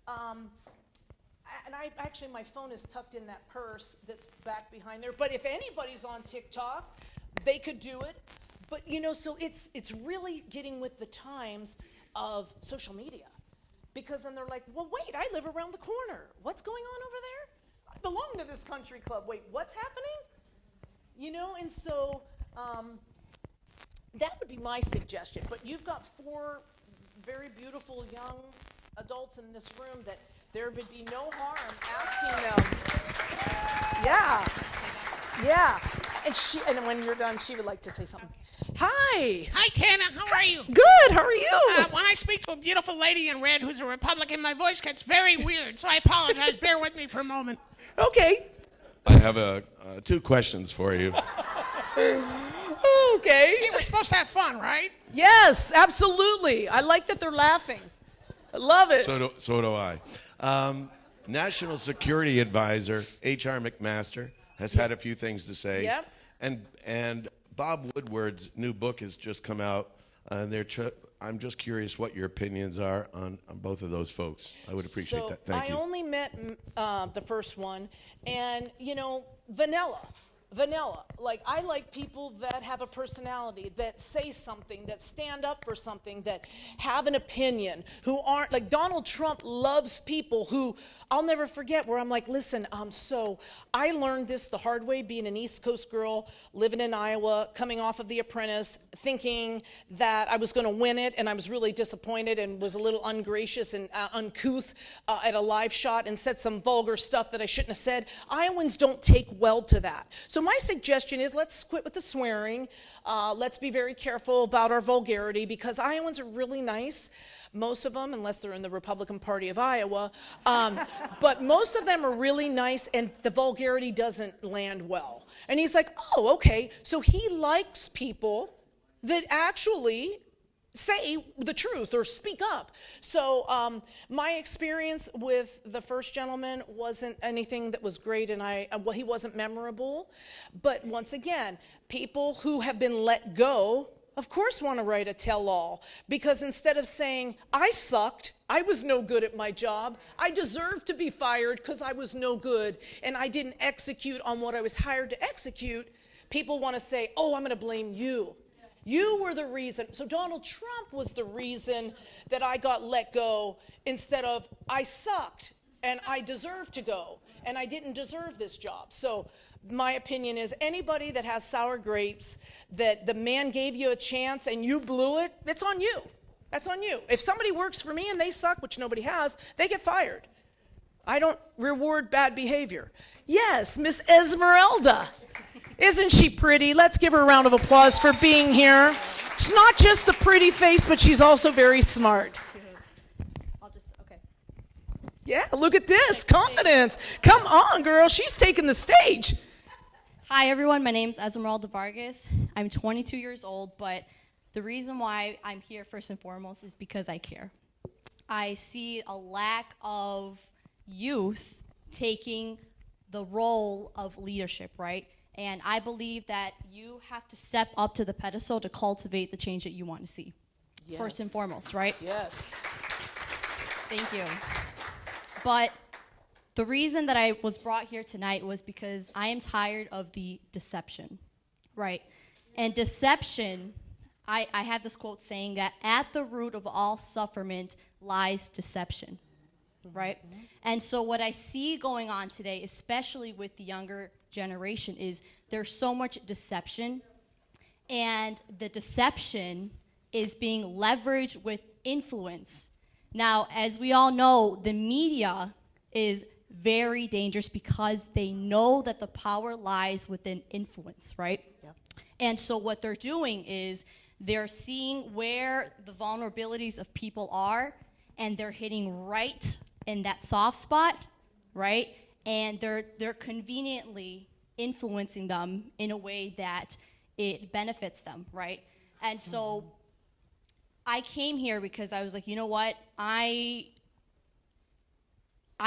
and actually my phone is tucked in that purse that's back behind there, but if anybody's on TikTok, they could do it. But, so it's really getting with the times of social media. Because then they're like, well, wait, I live around the corner. What's going on over there? belong to this country club. Wait, what's happening? You know, and so that would be my suggestion. But you've got 4 very beautiful young adults in this room that there would be no harm asking them. Yeah. Yeah. And when you're done, she would like to say something. Hi. Hi, Tana. How are you? Good. How are you? When I speak to a beautiful lady in red who's a Republican, my voice gets very weird, so I apologize. Bear with me for a moment. Okay. I have 2 questions for you. Okay. Hey, we're supposed to have fun, right? Yes, absolutely. I like that they're laughing. I love it. So do I. National Security Advisor H.R. McMaster has had a few things to say. Yep. And Bob Woodward's new book has just come out. I'm just curious what your opinions are on both of those folks. I would appreciate that. Thank you. I only met the first one, and, you know, vanilla. Like, I like people that have a personality, that say something, that stand up for something, that have an opinion, who aren't, like Donald Trump loves people who, I'll never forget, where I'm like, listen, so I learned this the hard way, being an East Coast girl, living in Iowa, coming off of The Apprentice, thinking that I was going to win it, and I was really disappointed and was a little ungracious and uncouth at a live shot and said some vulgar stuff that I shouldn't have said. Iowans don't take well to that. So my suggestion is let's quit with the swearing. Let's be very careful about our vulgarity, because Iowans are really nice. Most of them, unless they're in the Republican Party of Iowa. But most of them are really nice, and the vulgarity doesn't land well. And he's like, oh, okay. So he likes people that actually say the truth or speak up. So my experience with the first gentleman wasn't anything that was great, and he wasn't memorable. But once again, people who have been let go, of course, want to write a tell-all, because instead of saying, I sucked, I was no good at my job, I deserve to be fired because I was no good, and I didn't execute on what I was hired to execute, people want to say, oh, I'm going to blame you. You were the reason. So Donald Trump was the reason that I got let go, instead of I sucked and I deserve to go and I didn't deserve this job. So my opinion is anybody that has sour grapes, that the man gave you a chance and you blew it, it's on you. That's on you. If somebody works for me and they suck, which nobody has, they get fired. I don't reward bad behavior. Yes, Miss Esmeralda. Isn't she pretty? Let's give her a round of applause for being here. It's not just the pretty face, but she's also very smart. Okay. Yeah, look at this. Confidence. Come on, girl. She's taking the stage. Hi, everyone. My name's Esmeralda Vargas. I'm 22 years old, but the reason why I'm here first and foremost is because I care. I see a lack of youth taking the role of leadership, right? And I believe that you have to step up to the pedestal to cultivate the change that you want to see. Yes. First and foremost, right? Yes. Thank you. But the reason that I was brought here tonight was because I am tired of the deception, right? And deception, I have this quote saying that at the root of all sufferment lies deception, right? Mm-hmm. And so what I see going on today, especially with the younger generation, is there's so much deception, and the deception is being leveraged with influence. Now, as we all know, the media is very dangerous because they know that the power lies within influence, right? Yep. And so what they're doing is they're seeing where the vulnerabilities of people are, and they're hitting right in that soft spot, right? And they're conveniently influencing them in a way that it benefits them, right? And so I came here because I was like, you know what? I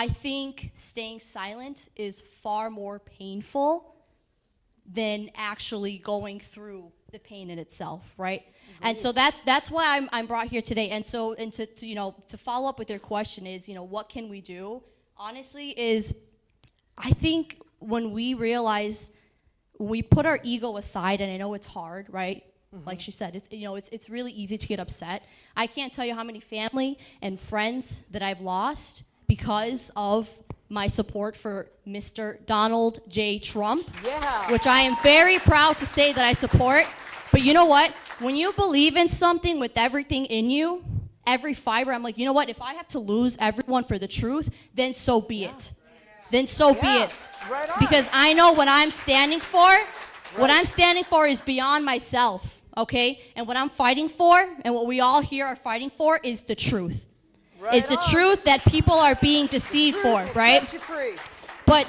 think staying silent is far more painful than actually going through the pain in itself, right? Agreed. And so that's why I'm brought here today. And so to follow up with your question is, what can we do? Honestly, is I think when we realize, when we put our ego aside, and I know it's hard, right? Mm-hmm. Like she said, it's really easy to get upset. I can't tell you how many family and friends that I've lost because of my support for Mr. Donald J. Trump, Yeah. which I am very proud to say that I support. But you know what? When you believe in something with everything in you, every fiber, I'm like, you know what? If I have to lose everyone for the truth, then so be it. Then so be it. Right on. Because I know what I'm standing for, what I'm standing for is beyond myself, okay? And what I'm fighting for, and what we all here are fighting for, is the truth. It's the truth that people are being deceived for, right? Set you free. But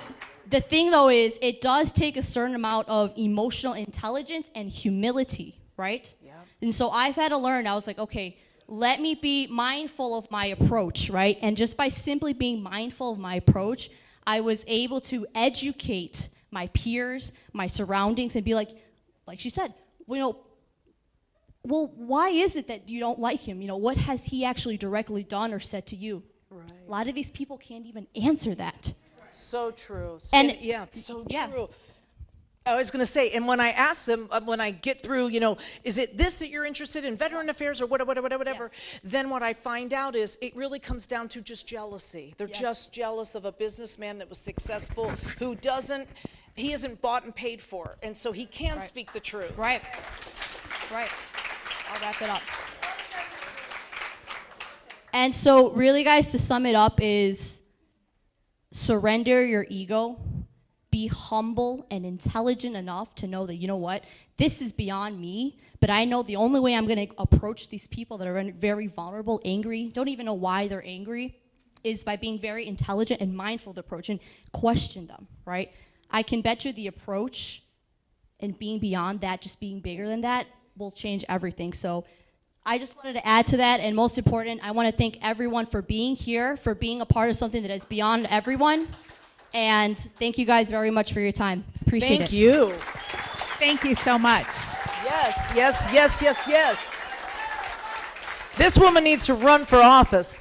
the thing, though, is it does take a certain amount of emotional intelligence and humility, right? Yeah. And so I've had to learn, I was like, okay, let me be mindful of my approach, right? And just by simply being mindful of my approach, I was able to educate my peers, my surroundings, and be like she said, well, why is it that you don't like him? What has he actually directly done or said to you? Right. A lot of these people can't even answer that. So true. And so true. I was going to say, and when I ask them, when I get through, is it this that you're interested in, veteran affairs or whatever, then what I find out is it really comes down to just jealousy. They're just jealous of a businessman that was successful who he isn't bought and paid for, and so he can speak the truth. Right. I'll wrap it up. And so really, guys, to sum it up is surrender your ego. Be humble and intelligent enough to know that, you know what, this is beyond me, but I know the only way I'm going to approach these people that are very vulnerable, angry, don't even know why they're angry, is by being very intelligent and mindful of the approach and question them, right? I can bet you the approach and being beyond that, just being bigger than that, will change everything. So I just wanted to add to that, and most important, I want to thank everyone for being here, for being a part of something that is beyond everyone. And thank you guys very much for your time. Appreciate it. Thank you. Thank you so much. Yes. This woman needs to run for office.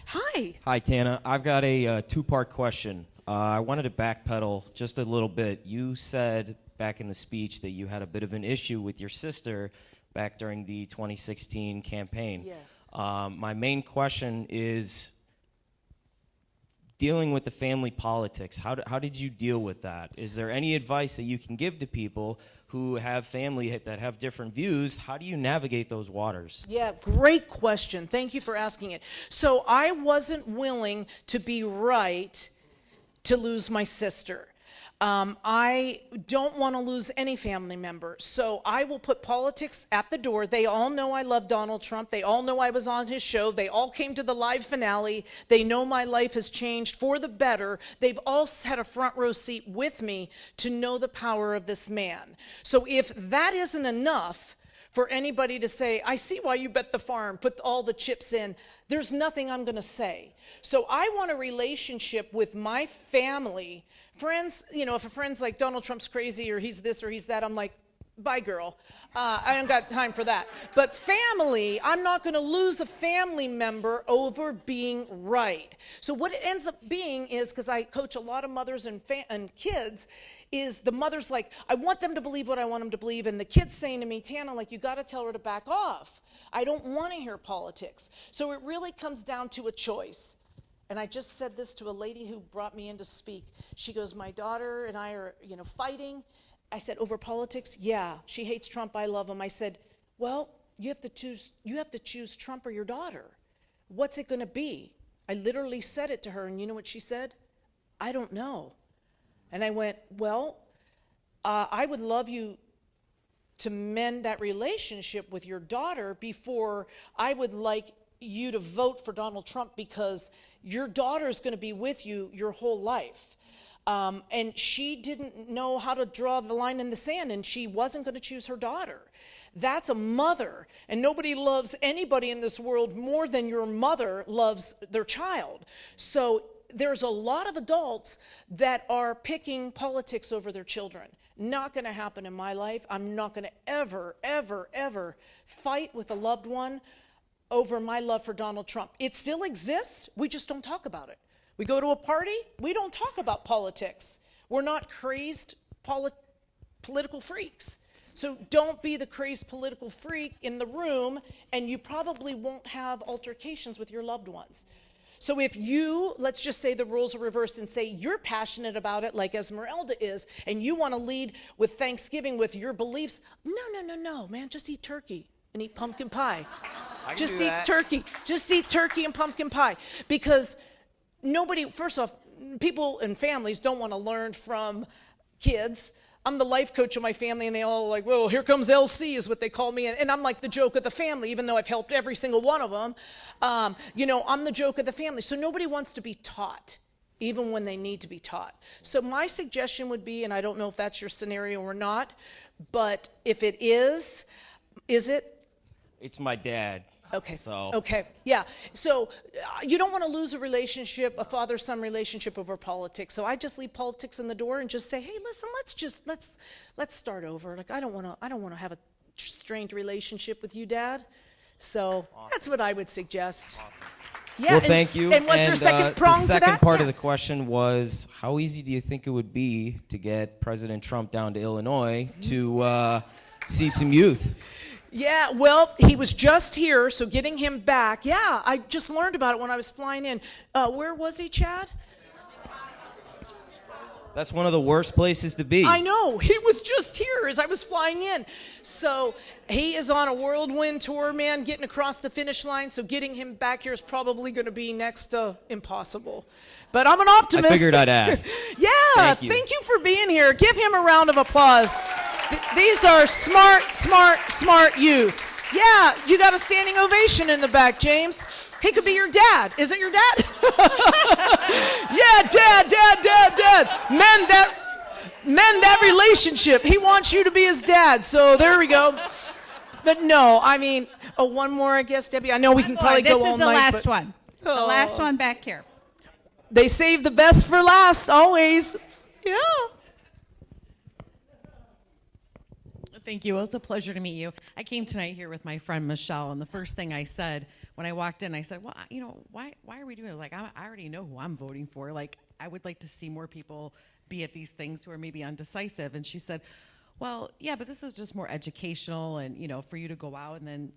Hi. Hi, Tana. I've got a two-part question. I wanted to backpedal just a little bit. You said back in the speech that you had a bit of an issue with your sister back during the 2016 campaign. Yes. My main question is dealing with the family politics. How did you deal with that? Is there any advice that you can give to people who have family that have different views? How do you navigate those waters? Yeah, great question. Thank you for asking it. So I wasn't willing to be right to lose my sister. I don't want to lose any family member, so I will put politics at the door. They all know I love Donald Trump. They all know I was on his show. They all came to the live finale. They know my life has changed for the better. They've all had a front row seat with me to know the power of this man. So if that isn't enough for anybody to say, I see why you bet the farm, put all the chips in, there's nothing I'm going to say. So I want a relationship with my family. Friends, if a friend's like, Donald Trump's crazy or he's this or he's that, I'm like, bye, girl. I don't got time for that. But family, I'm not going to lose a family member over being right. So what it ends up being is, because I coach a lot of mothers and kids, is the mother's like, I want them to believe what I want them to believe, and the kid's saying to me, Tana, you got to tell her to back off. I don't want to hear politics. So it really comes down to a choice. And I just said this to a lady who brought me in to speak. She goes, my daughter and I are, fighting. I said, over politics? Yeah. She hates Trump. I love him. I said, well, you have to choose Trump or your daughter. What's it going to be? I literally said it to her, and you know what she said? I don't know. And I went, well, I would love you to mend that relationship with your daughter before I would like you to vote for Donald Trump, because your daughter is going to be with you your whole life. And she didn't know how to draw the line in the sand, and she wasn't going to choose her daughter. That's a mother, and nobody loves anybody in this world more than your mother loves their child. So there's a lot of adults that are picking politics over their children. Not going to happen in my life. I'm not going to ever, ever, ever fight with a loved one over my love for Donald Trump. It still exists. We just don't talk about it. We go to a party, we don't talk about politics. We're not crazed political freaks. So don't be the crazed political freak in the room, and you probably won't have altercations with your loved ones. So if you, let's just say the roles are reversed and say you're passionate about it like Esmeralda is, and you want to lead with Thanksgiving with your beliefs, no, man, just eat turkey and eat pumpkin pie. Just eat turkey. Just eat turkey and pumpkin pie. Because nobody, first off, people and families don't want to learn from kids. I'm the life coach of my family, and they all like, well, here comes LC is what they call me. And I'm like the joke of the family, even though I've helped every single one of them. I'm the joke of the family. So nobody wants to be taught, even when they need to be taught. So my suggestion would be, and I don't know if that's your scenario or not, but if it is it? It's my dad. Okay. So. Okay. Yeah. So you don't want to lose a relationship, a father-son relationship over politics. So I just leave politics in the door and just say, hey, listen, let's start over. Like I don't want to have a strained relationship with you, Dad. So that's what I would suggest. Yeah. Well, thank you. And was there a second prong to that? The second part of the question was, how easy do you think it would be to get President Trump down to Illinois to see some youth? Yeah, well, he was just here, so getting him back. Yeah, I just learned about it when I was flying in. Where was he, Chad? That's one of the worst places to be. I know. He was just here as I was flying in. So he is on a whirlwind tour, man, getting across the finish line. So getting him back here is probably going to be next to impossible. But I'm an optimist. I figured I'd ask. Yeah, Thank you for being here. Give him a round of applause. These are smart youth. Yeah, you got a standing ovation in the back, James. He could be your dad. Is it your dad? Yeah, dad. Mend that relationship. He wants you to be his dad. So there we go. But no, I mean, one more, I guess, Debbie. I know we can probably go all night. This is the last one. The last one back here. They save the best for last, always. Yeah. Thank you. Well, it's a pleasure to meet you. I came tonight here with my friend Michelle, and the first thing I said when I walked in, I said, well, why are we doing it? Like, I already know who I'm voting for. Like, I would like to see more people be at these things who are maybe undecisive. And she said, well, yeah, but this is just more educational and, for you to go out and then,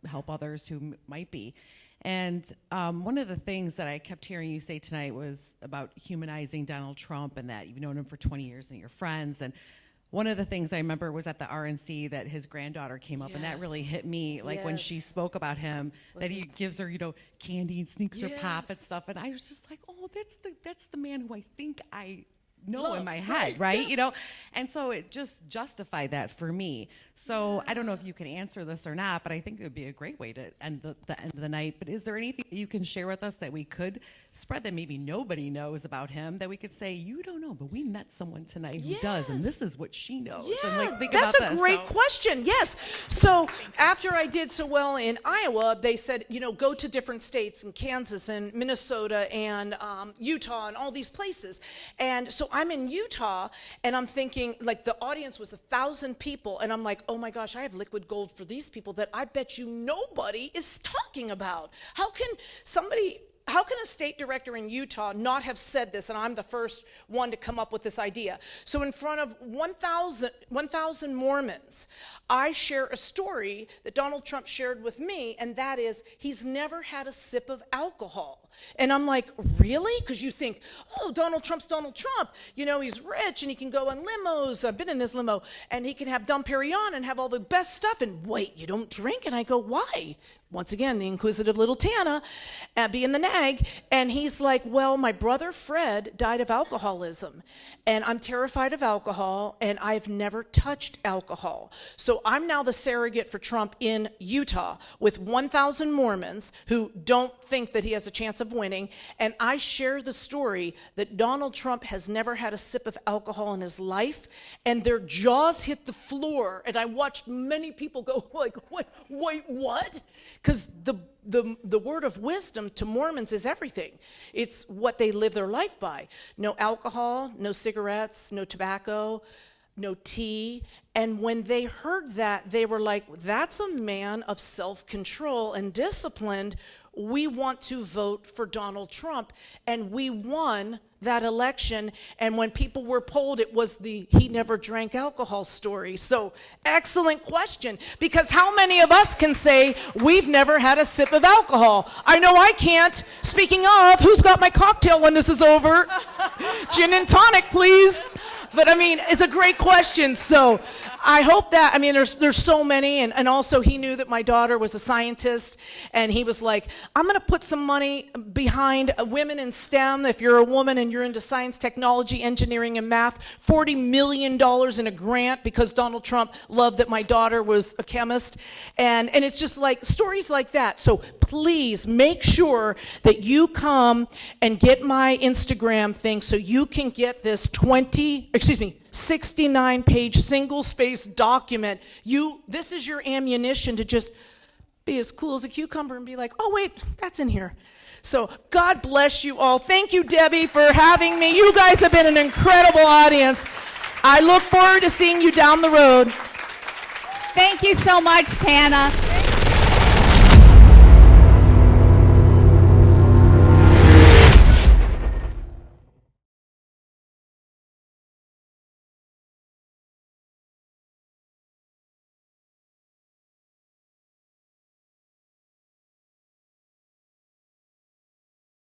help others who might be. And one of the things that I kept hearing you say tonight was about humanizing Donald Trump and that you've known him for 20 years and you're friends. And one of the things I remember was at the RNC that his granddaughter came up, and that really hit me. Like when she spoke about him, that he gives her, candy and sneaks her pop and stuff. And I was just like, oh, that's the man who I think I know in my head, right? Yeah. And so it just justified that for me. So I don't know if you can answer this or not, but I think it would be a great way to end the end of the night. But is there anything that you can share with us that we could spread that maybe nobody knows about him, that we could say, you don't know, but we met someone tonight who does, and this is what she knows. Yeah, and think that's about a great question. Yes. So after I did so well in Iowa, they said, go to different states in Kansas and Minnesota and Utah and all these places. And so I'm in Utah, and I'm thinking, like, the audience was 1,000 people, and I'm like, oh my gosh, I have liquid gold for these people that I bet you nobody is talking about. How can a state director in Utah not have said this, and I'm the first one to come up with this idea? So in front of 1,000 Mormons, I share a story that Donald Trump shared with me, and that is he's never had a sip of alcohol. And I'm like, really? Because you think, oh, Donald Trump's Donald Trump. He's rich, and he can go in limos. I've been in his limo. And he can have Dom Perignon and have all the best stuff. And wait, you don't drink? And I go, why? Once again, the inquisitive little Tana, being the nag. And he's like, well, my brother Fred died of alcoholism. And I'm terrified of alcohol, and I've never touched alcohol. So I'm now the surrogate for Trump in Utah with 1,000 Mormons who don't think that he has a chance of winning. And I share the story that Donald Trump has never had a sip of alcohol in his life, and their jaws hit the floor. And I watched many people go like, wait, what? Because the word of wisdom to Mormons is everything. It's what they live their life by. No alcohol, no cigarettes, no tobacco, no tea. And when they heard that, they were like, that's a man of self-control and disciplined. we want to vote for Donald Trump. And we won that election. And when people were polled, it was the he never drank alcohol story. So excellent question, because how many of us can say we've never had a sip of alcohol? I know I can't. Speaking of, who's got my cocktail when this is over? Gin and tonic, please. But I mean, it's a great question. So I hope that, I mean, there's so many. And also he knew that my daughter was a scientist. And he was like, I'm going to put some money behind women in STEM. If you're a woman and you're into science, technology, engineering, and math, $40 million in a grant, because Donald Trump loved that my daughter was a chemist. And it's just like stories like that. So please make sure that you come and get my Instagram thing so you can get this 69-page single-space document. This is your ammunition to just be as cool as a cucumber and be like, oh, wait, that's in here. So God bless you all. Thank you, Debbie, for having me. You guys have been an incredible audience. I look forward to seeing you down the road. Thank you so much, Tana.